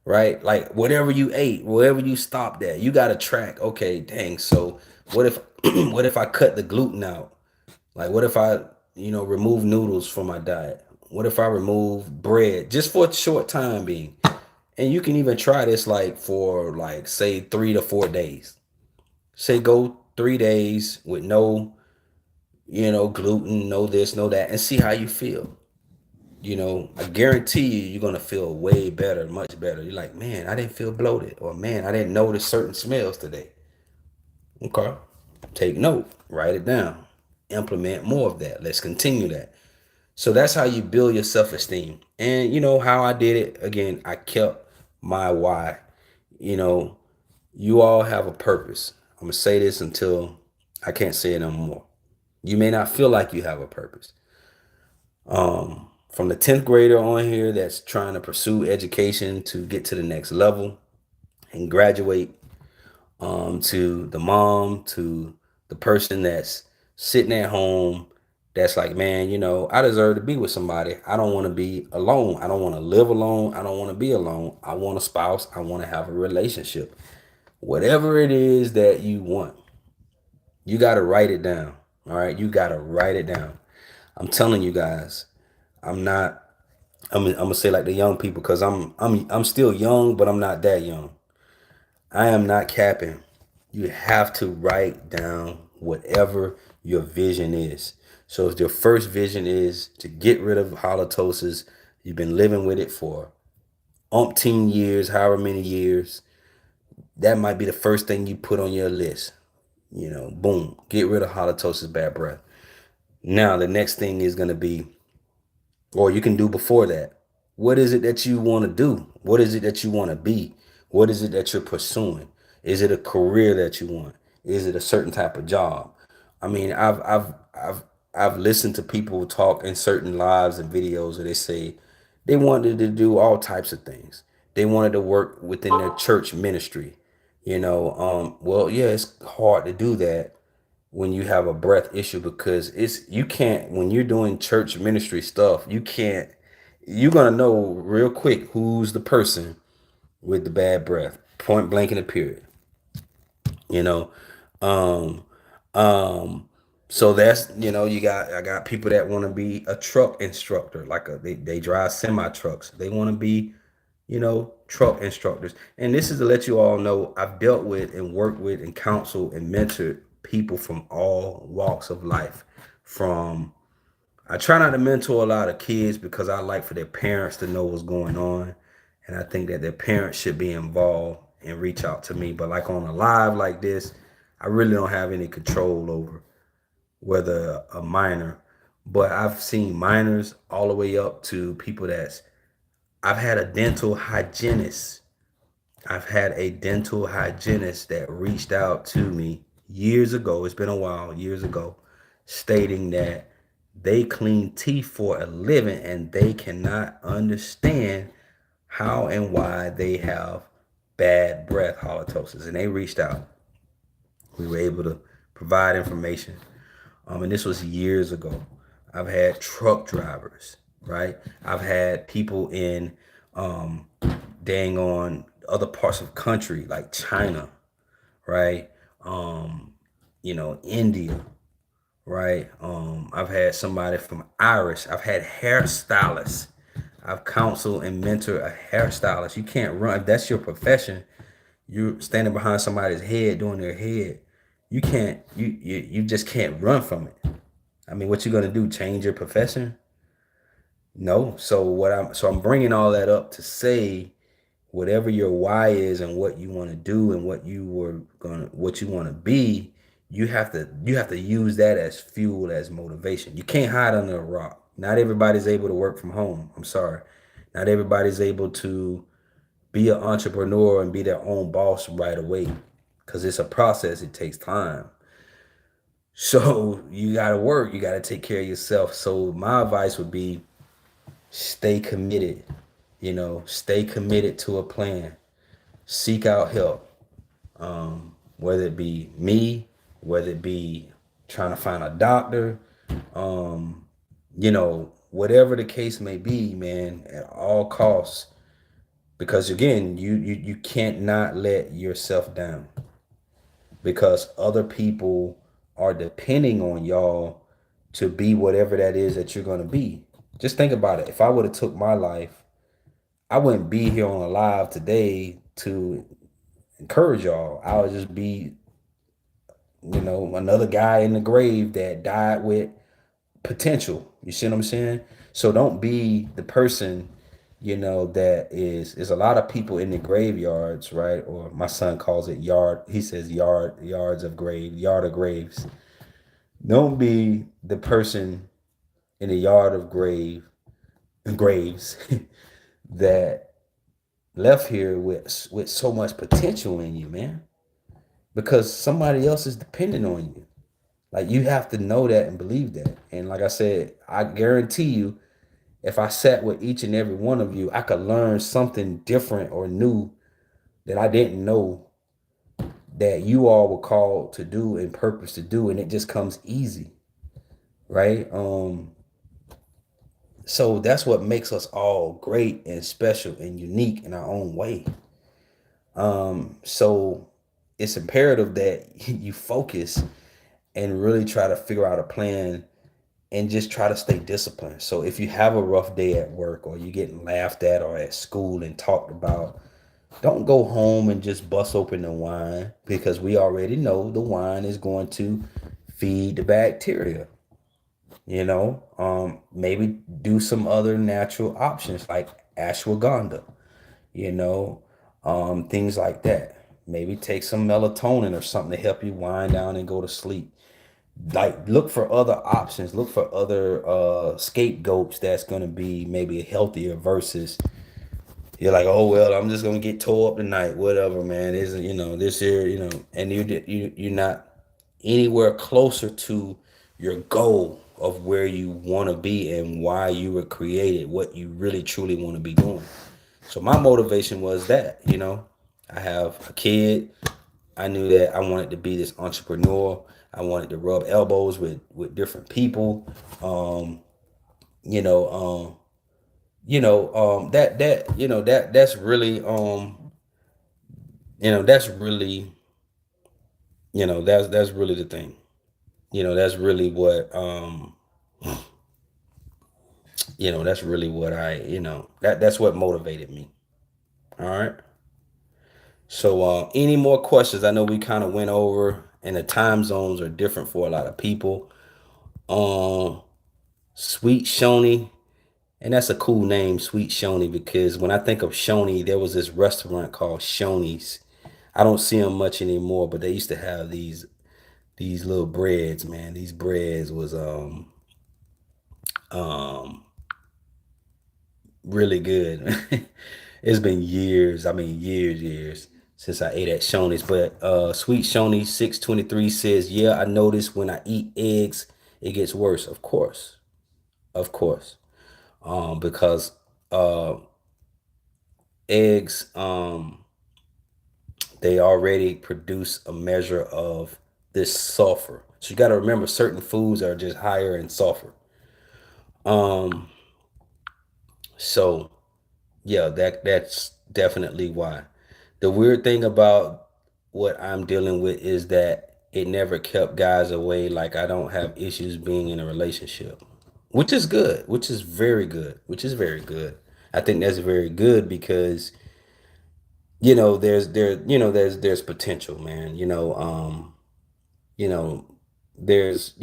Right? Like whatever you ate, wherever you stopped at, you got to track. Okay, dang. So what if what if I cut the gluten out? Like what if I remove noodles from my diet? What if I remove bread just for a short time being? And you can even try this like for like say 3 to 4 days. Say go 3 days with no, gluten, no this, no that, and see how you feel. I guarantee you're gonna feel way better, much better. You're like, man, I didn't feel bloated, or man, I didn't notice certain smells today. Okay. Take note, write it down, implement more of that. Let's continue that. So that's how you build your self-esteem. And you know how I did it? Again, I kept my why. You know, you all have a purpose. I'm gonna say this until I can't say it no more. You may not feel like you have a purpose. From the 10th grader on here that's trying to pursue education to get to the next level and graduate, to the mom, to the person that's sitting at home that's like, man, I deserve to be with somebody. I don't want to be alone. I don't want to live alone. I don't want to be alone. I want a spouse. I want to have a relationship. Whatever it is that you want, you got to write it down. All right. You got to write it down. I'm telling you guys, I'm not, I'm gonna say like the young people because I'm still young, but I'm not that young. I am not capping. You have to write down whatever your vision is. So if your first vision is to get rid of halitosis, you've been living with it for umpteen years, however many years, that might be the first thing you put on your list. Boom, get rid of halitosis, bad breath. Now the next thing is going to be, or you can do before that. What is it that you want to do? What is it that you want to be? What is it that you're pursuing? Is it a career that you want? Is it a certain type of job? I mean, I've listened to people talk in certain lives and videos where they say they wanted to do all types of things. They wanted to work within their church ministry. Well, yeah, it's hard to do that when you have a breath issue because you can't, when you're doing church ministry stuff, you're gonna know real quick who's the person with the bad breath, point blank in the period. you know um um so that's, I got people that want to be a truck instructor, like they drive semi trucks, they want to be, truck instructors. And this is to let you all know I've dealt with and worked with and counseled and mentored people from all walks of life. From I try not to mentor a lot of kids because I like for their parents to know what's going on. And I think that their parents should be involved and reach out to me. But like on a live like this, I really don't have any control over whether a minor, but I've seen minors all the way up to people that's I've had a dental hygienist. I've had a dental hygienist that reached out to me years ago. It's been a while, years ago, stating that they clean teeth for a living and they cannot understand how and why they have bad breath, halitosis. And they reached out. We were able to provide information. And this was years ago. I've had truck drivers, right? I've had people in um, dang on other parts of country like China, right? Um, India, right? I've had somebody from Irish. I've had hairstylists. I've counseled and mentored a hairstylist. You can't run. If that's your profession, you're standing behind somebody's head doing their head. You can't. You just can't run from it. I mean, what you gonna do? Change your profession? No. So I'm bringing all that up to say, whatever your why is and what you want to do and what you want to be, you have to use that as fuel, as motivation. You can't hide under a rock. Not everybody's able to work from home. I'm sorry. Not everybody's able to be an entrepreneur and be their own boss right away, because it's a process. It takes time. So you got to work. You got to take care of yourself. So my advice would be, stay committed. Stay committed to a plan. Seek out help. Whether it be me, whether it be trying to find a doctor, whatever the case may be, man, at all costs. Because again, you can't not let yourself down, because other people are depending on y'all to be whatever that is that you're going to be. Just think about it. If I would have took my life, I wouldn't be here on a live today to encourage y'all. I would just be, another guy in the grave that died with potential. You see what I'm saying? So don't be the person, that is a lot of people in the graveyards, right? Or my son calls it yard. He says yards of yard of graves. Don't be the person in the yard of graves that left here with so much potential in you, man. Because somebody else is depending on you. Like, you have to know that and believe that. And like I said, I guarantee you, if I sat with each and every one of you, I could learn something different or new that I didn't know that you all were called to do and purpose to do, and it just comes easy, right? So that's what makes us all great and special and unique in our own way. So it's imperative that you focus and really try to figure out a plan and just try to stay disciplined. So if you have a rough day at work, or you're getting laughed at or at school and talked about, don't go home and just bust open the wine, because we already know the wine is going to feed the bacteria. Maybe do some other natural options like ashwagandha, you know, things like that. Maybe take some melatonin or something to help you wind down and go to sleep. Like, look for other options, look for other scapegoats that's going to be maybe healthier, versus you're like, oh well, I'm just gonna get tore up tonight, whatever, man. Isn't, this year, and you're not anywhere closer to your goal of where you want to be and why you were created, what you really truly want to be doing. So my motivation was that, I have a kid. I knew that I wanted to be this entrepreneur. I wanted to rub elbows with different people. You know, that's really that's really, that's really the thing. That's really what that's really what that's what motivated me. All right. So any more questions? I know we kind of went over, and the time zones are different for a lot of people. Um Sweet Shoney, and that's a cool name, Sweet Shoney, because when I think of Shoney, there was this restaurant called Shoney's. I don't see them much anymore, but they used to have these little breads, man. These breads was really good. It's been years. I mean, years since I ate at Shoney's. But Sweet Shoney 623 says, "Yeah, I notice when I eat eggs, it gets worse." Of course, because uh, eggs, they already produce a measure of this sulfur. So you got to remember, certain foods are just higher in sulfur. Um, so yeah, that's definitely why. The weird thing about what I'm dealing with is that it never kept guys away. Like, I don't have issues being in a relationship, which is good, which is very good, which is very good. I think that's very good because there's potential, man. You know, there's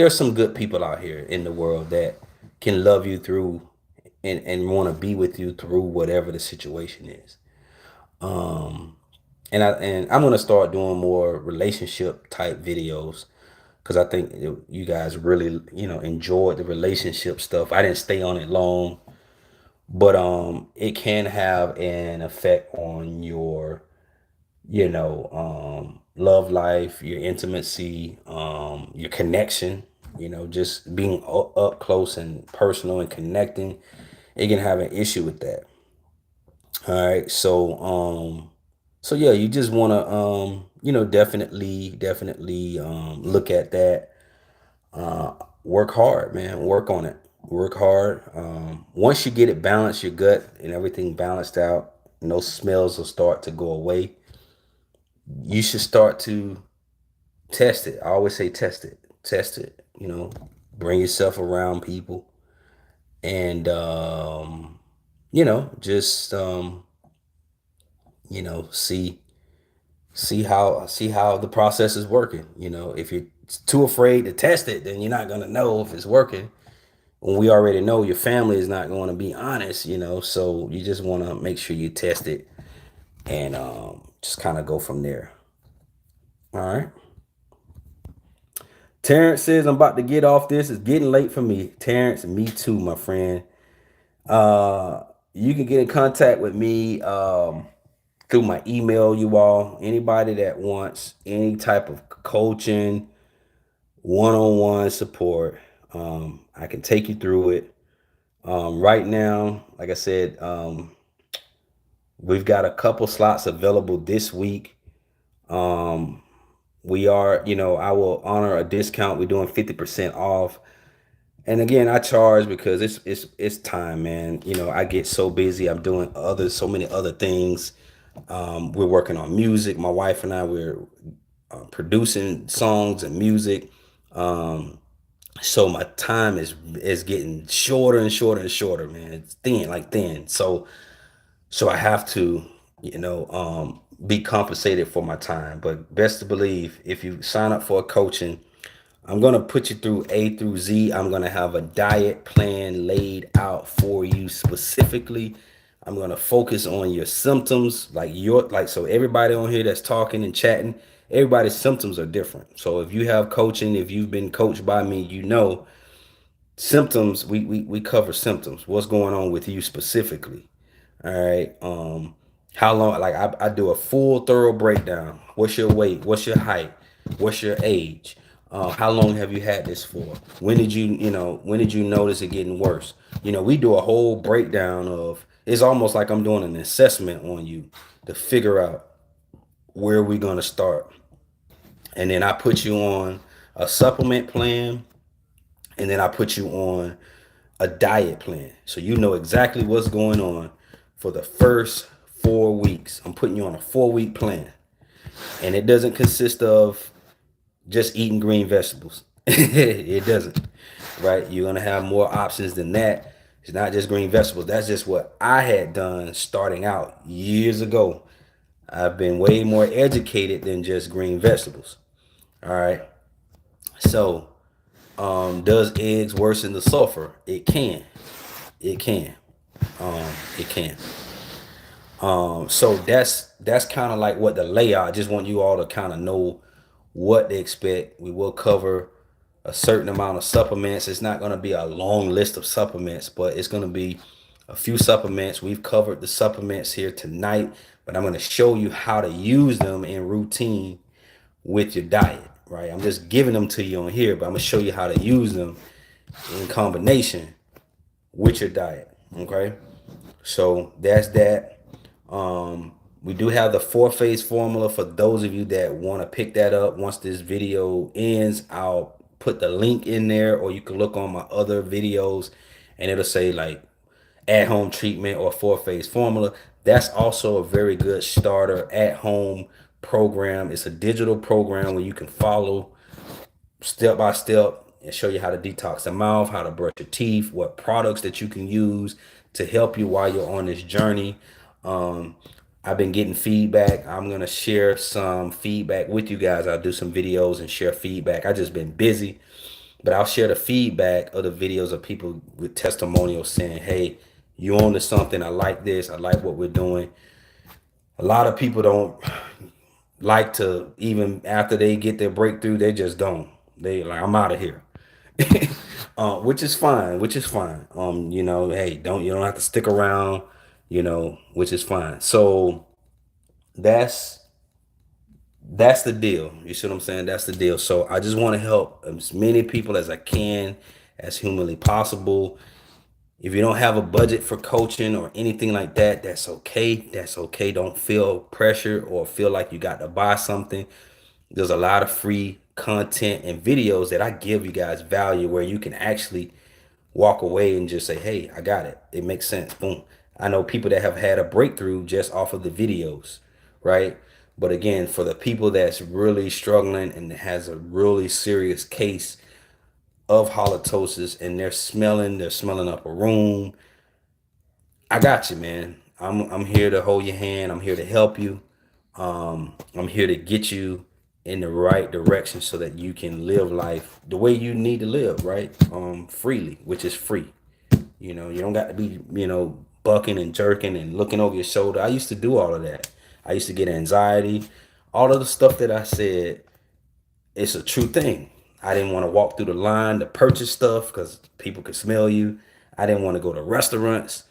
some good people out here in the world that can love you through and want to be with you through whatever the situation is. Um, and I'm gonna start doing more relationship type videos because I think you guys really enjoyed the relationship stuff. I didn't stay on it long, but it can have an effect on your love life, your intimacy, your connection, just being up close and personal and connecting. It can have an issue with that. All right. So yeah, you just want to, definitely, look at that. Work hard, man. Work on it. Work hard. Once you get it balanced, your gut and everything balanced out, and those smells will start to go away. You should start to test it. I always say test it. Test it. Bring yourself around people and just see see how the process is working. If you're too afraid to test it, then you're not gonna know if it's working. When we already know your family is not going to be honest, so you just want to make sure you test it and just kind of go from there. All right. Terrence says, "I'm about to get off this. It's getting late for me." Terrence, me too, my friend. Uh, you can get in contact with me through my email, you all. Anybody that wants any type of coaching, one-on-one support, I can take you through it. Right now, like I said, we've got a couple slots available this week. Um, we are, I will honor a discount. We're doing 50% off. And again, I charge because it's time, man. I get so busy. I'm doing so many other things. We're working on music. My wife and I, we're producing songs and music. Um, so my time is getting shorter and shorter and shorter, man. It's thin, like thin. So I have to, be compensated for my time. But best to believe, if you sign up for a coaching, I'm going to put you through A through Z. I'm going to have a diet plan laid out for you specifically. I'm going to focus on your symptoms, so everybody on here that's talking and chatting, everybody's symptoms are different. So if you have coaching, if you've been coached by me, symptoms, we cover symptoms. What's going on with you specifically? All right. How long? Like, I do a full thorough breakdown. What's your weight? What's your height? What's your age? How long have you had this for? When did you notice it getting worse? We do a whole breakdown of. It's almost like I'm doing an assessment on you to figure out where we're gonna start, and then I put you on a supplement plan, and then I put you on a diet plan, so you know exactly what's going on for the first 4 weeks. I'm putting you on a 4-week plan, and it doesn't consist of just eating green vegetables. It doesn't, right? You're gonna have more options than that. It's not just green vegetables. That's just what I had done starting out years ago. I've been way more educated than just green vegetables. All right. So, does eggs worsen the sulfur? It can. It can. It can. So that's kind of like what the layout. I just want you all to kind of know what to expect. We will cover a certain amount of supplements. It's not going to be a long list of supplements, but it's going to be a few supplements. We've covered the supplements here tonight, but I'm going to show you how to use them in routine with your diet, right? I'm just giving them to you on here, but I'm going to show you how to use them in combination with your diet, okay? So that's that. We do have the 4-phase formula for those of you that want to pick that up. Once this video ends, I'll put the link in there, or you can look on my other videos and it'll say like at home treatment or 4-phase formula. That's also a very good starter at home program. It's a digital program where you can follow step by step and show you how to detox the mouth, how to brush your teeth, what products that you can use to help you while you're on this journey. Um, I've been getting feedback. I'm gonna share some feedback with you guys. I'll do some videos and share feedback. I just been busy, but I'll share the feedback of the videos of people with testimonials saying, "Hey, you on to something. I like this. I like what we're doing." A lot of people don't like to, even after they get their breakthrough, they just don't. They like, I'm out of here. Which is fine, which is fine. Hey, you don't have to stick around, which is fine. So that's that's the deal. You see what I'm saying? That's the deal. So I just want to help as many people as I can, as humanly possible. If you don't have a budget for coaching or anything like that, that's okay. That's okay. Don't feel pressure or feel like you got to buy something. There's a lot of free content and videos that I give you guys value where you can actually walk away and just say, "Hey, I got it. It makes sense." Boom. I know people that have had a breakthrough just off of the videos, right? But again, for the people that's really struggling and has a really serious case of halitosis and they're smelling up a room, I got you, man. I'm here to hold your hand. I'm here to help you. I'm here to get you in the right direction so that you can live life the way you need to live, right? Freely, which is free. You don't got to be, bucking and jerking and looking over your shoulder. I used to do all of that. I used to get anxiety. All of the stuff that I said, it's a true thing. I didn't want to walk through the line to purchase stuff because people could smell you. I didn't want to go to restaurants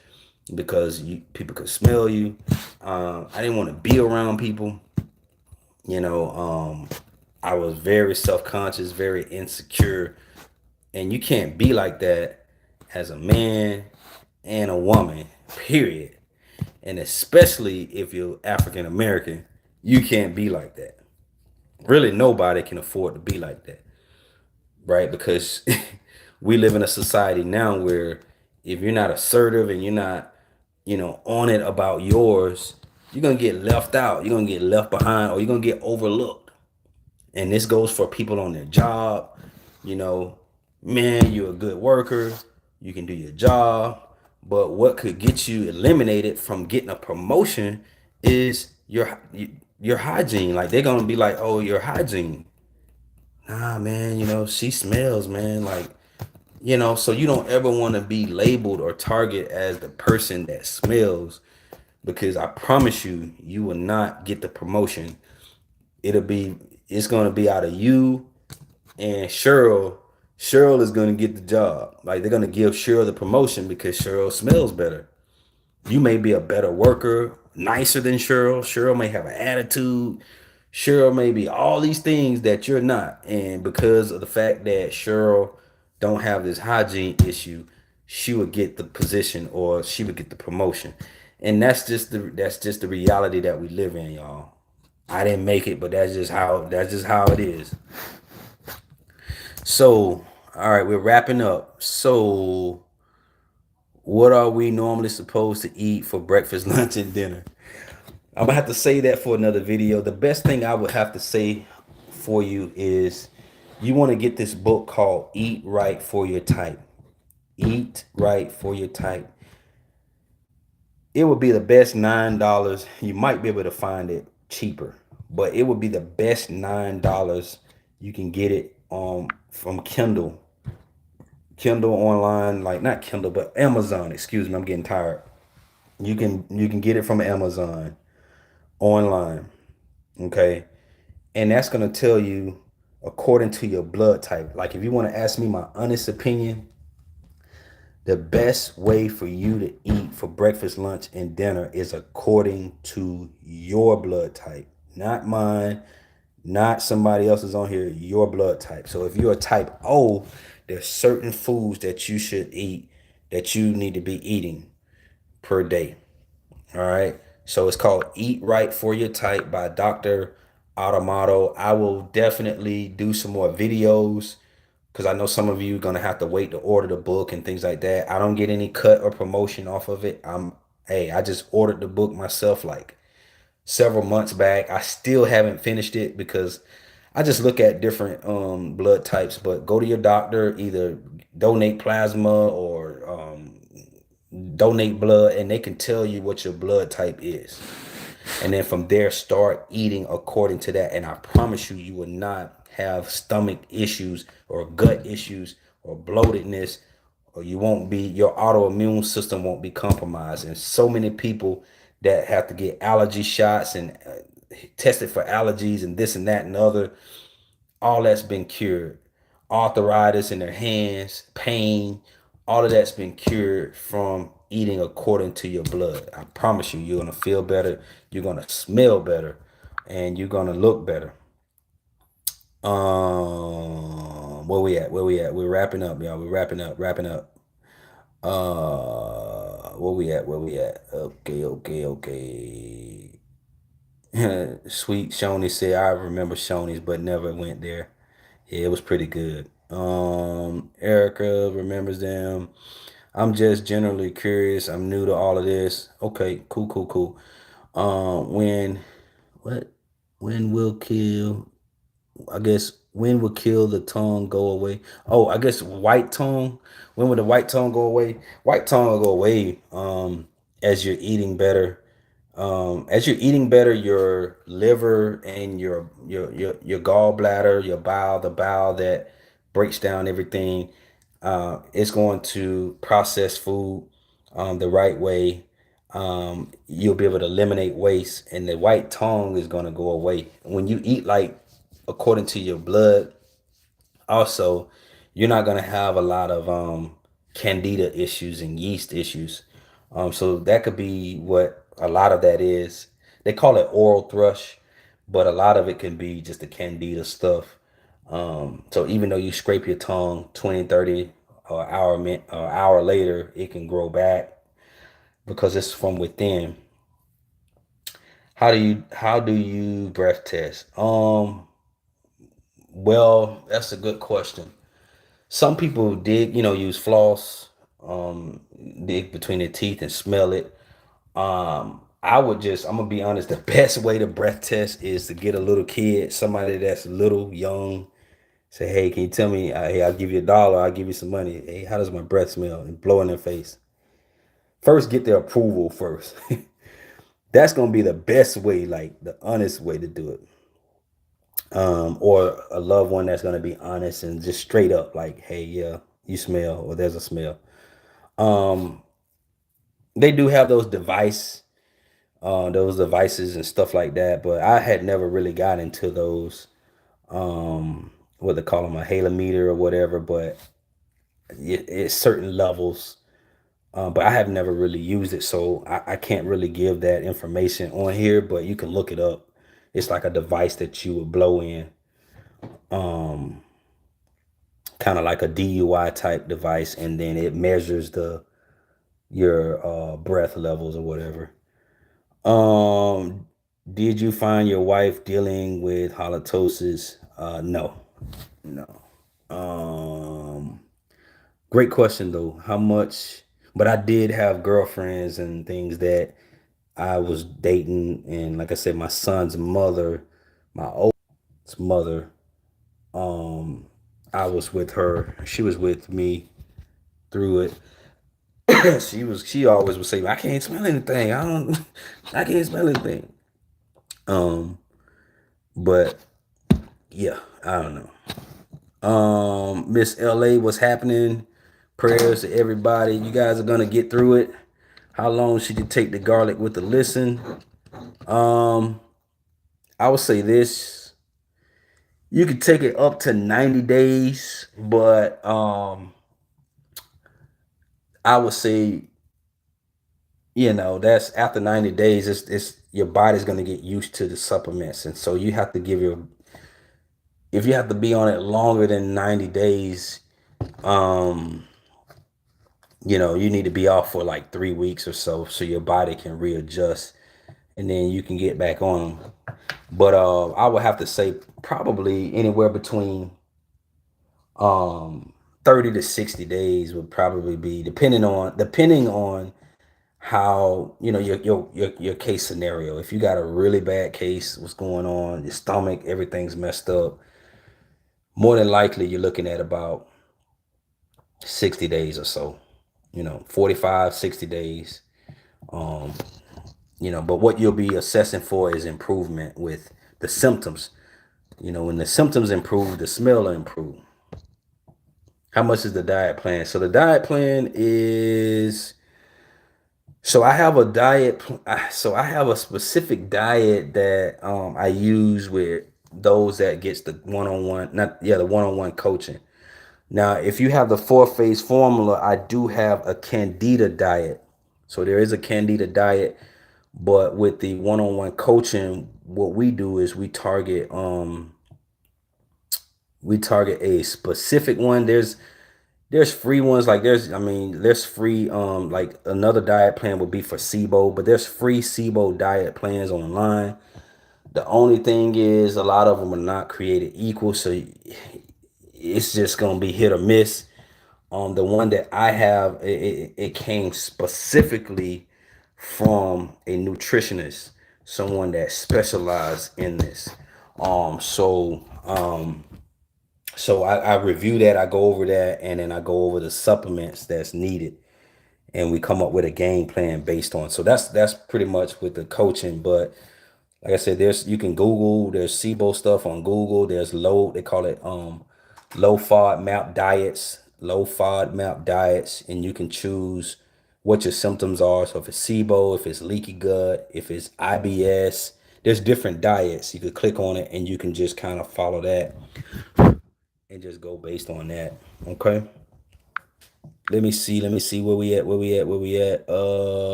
because people could smell you. I didn't want to be around people. You know, I was very self-conscious, very insecure, and you can't be like that as a man and a woman, period. And especially if you're African American, you can't be like that. Really, nobody can afford to be like that, right? Because we live in a society now where if you're not assertive and you're not, on it about yours, you're gonna get left out. You're gonna get left behind, or you're gonna get overlooked. And this goes for people on their job. You know, man, you're a good worker, you can do your job, but what could get you eliminated from getting a promotion is your hygiene. Like they're gonna be like, "Oh, your hygiene." Nah, man, she smells, man. Like, so you don't ever want to be labeled or targeted as the person that smells, because I promise you, you will not get the promotion. It's gonna be out of you and Cheryl. Cheryl is gonna get the job. Like they're gonna give Cheryl the promotion because Cheryl smells better. You may be a better worker, nicer than Cheryl. Cheryl may have an attitude. Cheryl may be all these things that you're not. And because of the fact that Cheryl don't have this hygiene issue, she would get the position or she would get the promotion. And that's just the reality that we live in, y'all. I didn't make it, but that's just how it is. So, all right, we're wrapping up. So, what are we normally supposed to eat for breakfast, lunch, and dinner? I'm gonna have to say that for another video. The best thing I would have to say for you is you want to get this book called Eat Right for Your Type. Eat Right for Your Type. It would be the best $9. You might be able to find it cheaper, but it would be the best $9 you can get it from Kindle online, like not Kindle, but Amazon. Excuse me, I'm getting tired. You can get it from Amazon online, okay? And that's gonna tell you according to your blood type. Like if you want to ask me my honest opinion, The best way for you to eat for breakfast, lunch, and dinner is according to your blood type, not mine, not somebody else's on here, your blood type. So if you're a type O, there's certain foods that you should eat that you need to be eating per day. All right. So it's called Eat Right for Your Type by Dr. Automato. I will definitely do some more videos because I know some of you are gonna have to wait to order the book and things like that. I don't get any cut or promotion off of it. I just ordered the book myself like several months back. I still haven't finished it because I just look at different blood types. But go to your doctor, either donate plasma or donate blood, and they can tell you what your blood type is. And then from there, start eating according to that. And I promise you, you will not have stomach issues or gut issues or bloatedness, or you won't be, your autoimmune system won't be compromised. And so many people that have to get allergy shots and tested for allergies and this and that and other, all that's been cured. Arthritis in their hands, pain, all of that's been cured from eating according to your blood. I promise you, you're gonna feel better, you're gonna smell better, and you're gonna look better. Where we at? Where we at? We're wrapping up, y'all. We're wrapping up, wrapping up. Where we at? Where we at? Okay, okay, okay. Sweet Shoney said, I remember Shoney's, but never went there. Yeah, it was pretty good. Erica remembers them. I'm just generally curious. I'm new to all of this. Okay, cool, cool, cool. When what? When will kill? I guess when will kill the tongue go away? Oh, I guess white tongue. When will the white tongue go away? White tongue will go away. As you're eating better. As you're eating better, your liver and your gallbladder, your bowel, the bowel that breaks down everything, it's going to process food the right way. You'll be able to eliminate waste, and the white tongue is going to go away when you eat like according to your blood. Also, you're not going to have a lot of candida issues and yeast issues. So that could be what a lot of that is. They call it oral thrush, but a lot of it can be just the candida stuff. So even though you scrape your tongue 20, 30 or hour later, it can grow back because it's from within. How do you breath test? Well, that's a good question. Some people dig, use floss, dig between their teeth and smell it. I'm gonna be honest, the best way to breath test is to get a little kid, somebody that's little, young, say, hey, can you tell me, hey, I'll give you $1, I'll give you some money. Hey, how does my breath smell? And blow in their face. First, get their approval first. That's gonna be the best way, like the honest way to do it. Or a loved one that's gonna be honest and just straight up, like, hey, yeah, you smell, or there's a smell. Um, they do have those devices and stuff like that, but I had never really got into those. What they call them, a halometer or whatever, but it's certain levels. But I have never really used it, so I can't really give that information on here. But you can look it up. It's like a device that you would blow in, kind of like a DUI type device, and then it measures the your breath levels or whatever. Um, did you find your wife dealing with halitosis? No, no. Um, Great question though. How much? But I did have girlfriends and things that I was dating, and like I said, my son's mother, my oldest mother, um, I was with her. She was with me through it. She always would say, I can't smell anything. I can't smell anything. Um, but yeah, I don't know. Miss LA, what's happening? Prayers to everybody. You guys are gonna get through it. How long should you take the garlic with the listen? Um, I would say this. You could take it up to 90 days, but I would say, that's after 90 days, it's your body's going to get used to the supplements. And so you have to if you have to be on it longer than 90 days, um, you need to be off for like 3 weeks or so your body can readjust and then you can get back on 'em. But I would have to say probably anywhere between um 30 to 60 days would probably be depending on how your case scenario. If you got a really bad case, what's going on, your stomach, everything's messed up, more than likely you're looking at about 60 days or so, 45, 60 days. um but what you'll be assessing for is improvement with the symptoms. When the symptoms improve, the smell will improve. How much is the diet plan? So the diet plan is, so I have a so I have a specific diet that I use with those that gets the one-on-one, not yeah, the one-on-one coaching. Now, if you have the four-phase formula, I do have a candida diet. So there is a candida diet, but with the one-on-one coaching, what we do is we target a specific one. There's free ones, like there's free like another diet plan would be for SIBO, but there's free SIBO diet plans online. The only thing is a lot of them are not created equal, so it's just gonna be hit or miss. The one that I have, it came specifically from a nutritionist, someone that specialized in this. So I review that, I go over that, and then I go over the supplements that's needed, and we come up with a game plan based on. So that's pretty much with the coaching. But like I said, you can Google, there's SIBO stuff on Google. There's they call it low FOD map diets, and you can choose what your symptoms are. So if it's SIBO, if it's leaky gut, if it's IBS, there's different diets. You could click on it and you can just kind of follow that and just go based on that. Okay. Let me see where we at.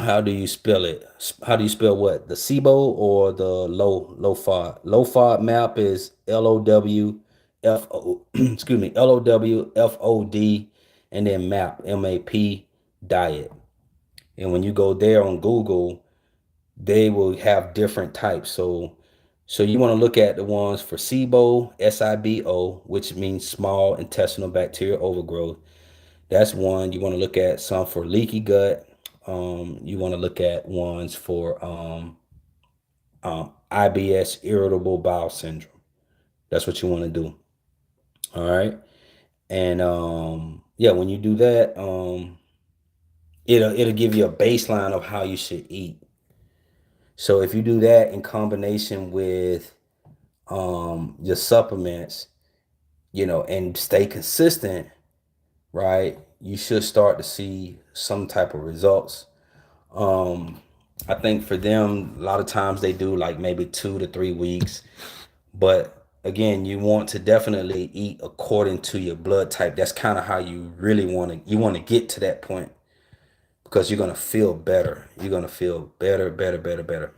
How do you spell it? How do you spell what? The SIBO or the low FOD? Low FOD map is LOWFO, excuse me, LOWFOD, and then MAP diet. And when you go there on Google, they will have different types. So you want to look at the ones for SIBO, SIBO, which means small intestinal bacterial overgrowth. That's one. You want to look at some for leaky gut. You want to look at ones for IBS, irritable bowel syndrome. That's what you want to do. All right. And yeah, when you do that, it'll give you a baseline of how you should eat. So if you do that in combination with your supplements, and stay consistent, right, you should start to see some type of results. Um, I think for them, a lot of times they do like maybe 2 to 3 weeks. But again, you want to definitely eat according to your blood type. That's kind of how you really want to get to that point, because you're gonna feel better. You're gonna feel better, better, better, better.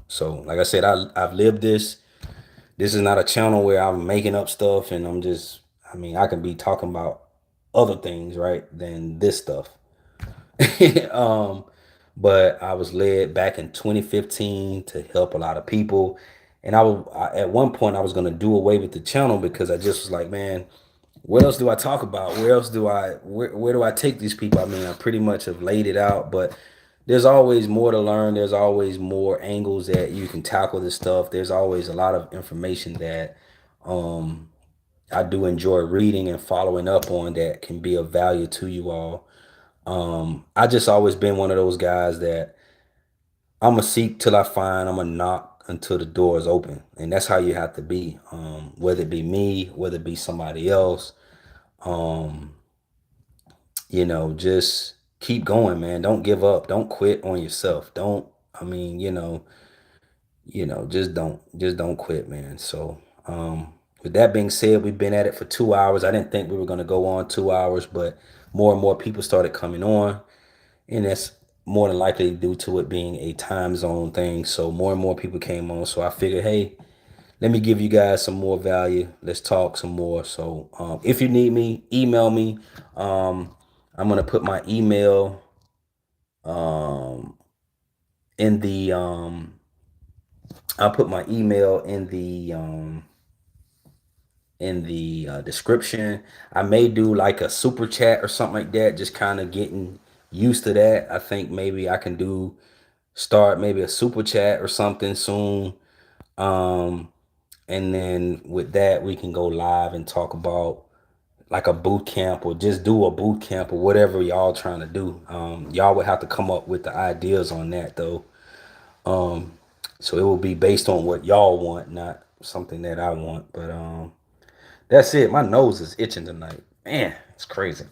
So like I said, I've lived this. This is not a channel where I'm making up stuff and I can be talking about other things, right, than this stuff. um, but I was led back in 2015 to help a lot of people. And at one point I was going to do away with the channel because I just was like, man, what else do I talk about? Where do I take these people? I pretty much have laid it out, but there's always more to learn. There's always more angles that you can tackle this stuff. There's always a lot of information that um, I do enjoy reading and following up on that can be of value to you all. I just always been one of those guys that I'm gonna seek till I find. I'm gonna knock until the door is open, and that's how you have to be. Whether it be me, whether it be somebody else, um, just keep going, man. Don't give up. Don't quit on yourself. Don't. I mean, just don't quit, man. So, With that being said, we've been at it for 2 hours. I didn't think we were going to go on 2 hours, but more and more people started coming on. And that's more than likely due to it being a time zone thing. So more and more people came on. So I figured, hey, let me give you guys some more value. Let's talk some more. So if you need me, email me. I'm going to put my email um, in the I'll put my email in the description. I may do like a super chat or something like that, just kind of getting used to that. I think maybe I can start maybe a super chat or something soon. Um, and then with that, we can go live and talk about like a boot camp or just do a boot camp or whatever y'all trying to do. Y'all would have to come up with the ideas on that though. Um, so it will be based on what y'all want, not something that I want. But that's it. My nose is itching tonight. Man, it's crazy.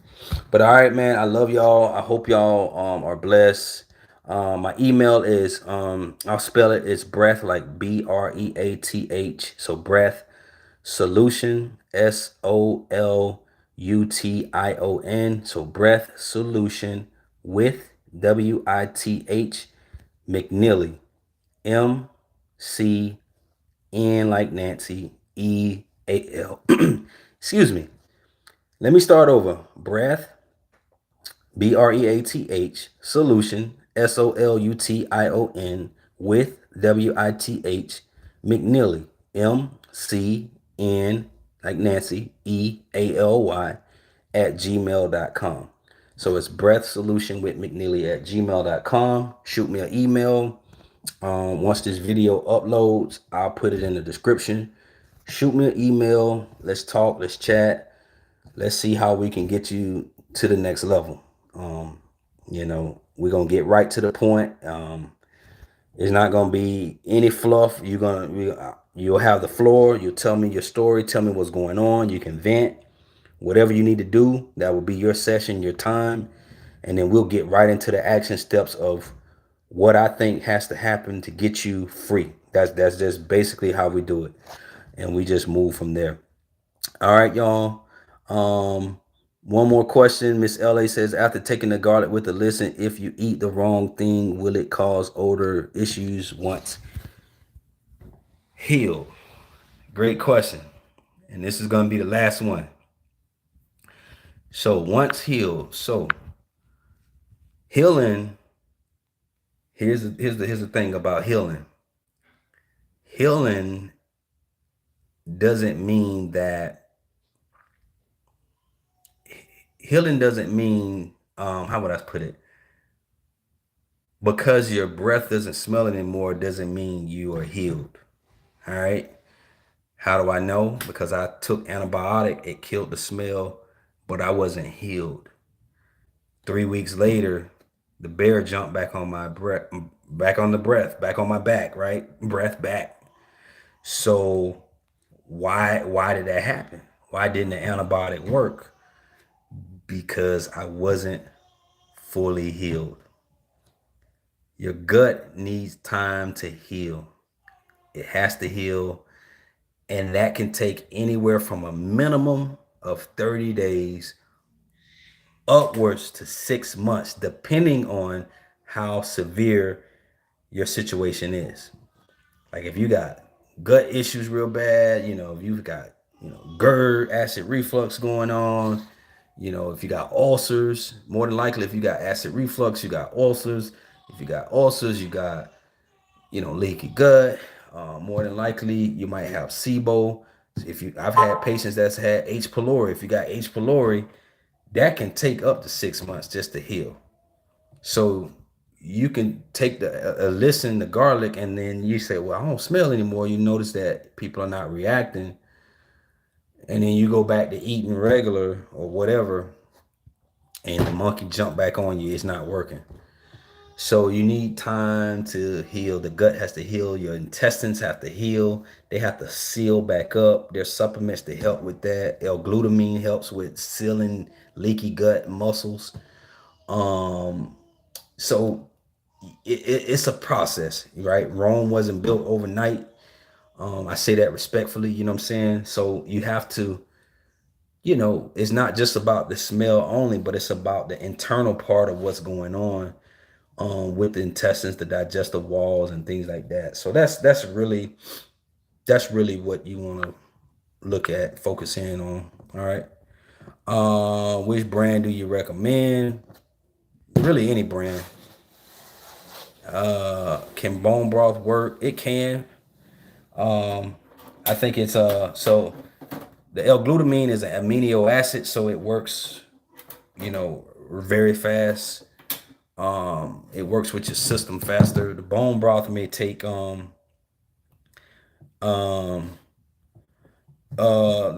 But all right, man. I love y'all. I hope y'all are blessed. My email is I'll spell it. It's breath like BREATH. So breath solution SOLUTION. So breath solution with WITH McNeely MCN like Nancy EAL. Excuse me. Let me start over. Breath, BREATH, solution, SOLUTION, with WITH, McNeely, MCN, like Nancy, EALY, at gmail.com. So it's breath solution with McNeely at gmail.com. Shoot me an email. Once this video uploads, I'll put it in the description. Shoot me an email. Let's talk. Let's chat. Let's see how we can get you to the next level. We're gonna get right to the point. It's not gonna be any fluff. You'll have the floor. You'll tell me your story. Tell me what's going on. You can vent. Whatever you need to do, that will be your session, your time, and then we'll get right into the action steps of what I think has to happen to get you free. That's just basically how we do it, and we just move from there. All right, y'all. One more question. Miss LA says, after taking the garlic with the listen, if you eat the wrong thing, will it cause odor issues once healed? Great question. And this is going to be the last one. So once healed. So healing, here's the thing about healing. Healing doesn't mean that healing doesn't mean how would I put it? Because your breath doesn't smell anymore doesn't mean you are healed. All right. How do I know? Because I took antibiotic, it killed the smell, but I wasn't healed. 3 weeks later, the bear jumped back on my breath, back on the breath, back on my back, right? Breath back. So why did that happen? Why didn't the antibiotic work? Because I wasn't fully healed. Your gut needs time to heal. It has to heal. And that can take anywhere from a minimum of 30 days upwards to 6 months, depending on how severe your situation is. Like if you got gut issues real bad, if you've got, GERD, acid reflux going on, if you got ulcers, more than likely, if you got acid reflux, you got ulcers. If you got ulcers, you got, leaky gut. More than likely, you might have SIBO. I've had patients that's had H. pylori. If you got H. pylori, that can take up to 6 months just to heal. So you can take the garlic, and then you say, well, I don't smell anymore. You notice that people are not reacting. And then you go back to eating regular or whatever, and the monkey jump back on you. It's not working. So you need time to heal. The gut has to heal. Your intestines have to heal. They have to seal back up. There's supplements to help with that. L-glutamine helps with sealing leaky gut muscles. So it's a process, right? Rome wasn't built overnight. I say that respectfully, you know what I'm saying? So you have to, it's not just about the smell only, but it's about the internal part of what's going on with the intestines, the digestive walls, and things like that. So that's really what you want to look at, focus in on. All right. Which brand do you recommend? Really, any brand. Can bone broth work? It can. Um, I think it's so the L-glutamine is an amino acid, so it works, very fast. It works with your system faster. The bone broth may take um the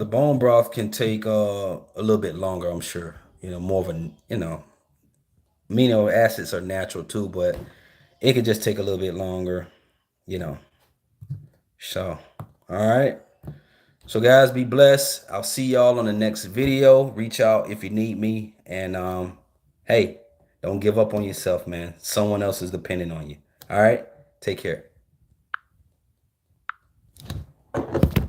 bone broth can take a little bit longer, I'm sure. More of a, amino acids are natural too, but it could just take a little bit longer, you know. So, all right. So guys, be blessed. I'll see y'all on the next video. Reach out if you need me. And hey, don't give up on yourself, man. Someone else is depending on you. All right. Take care.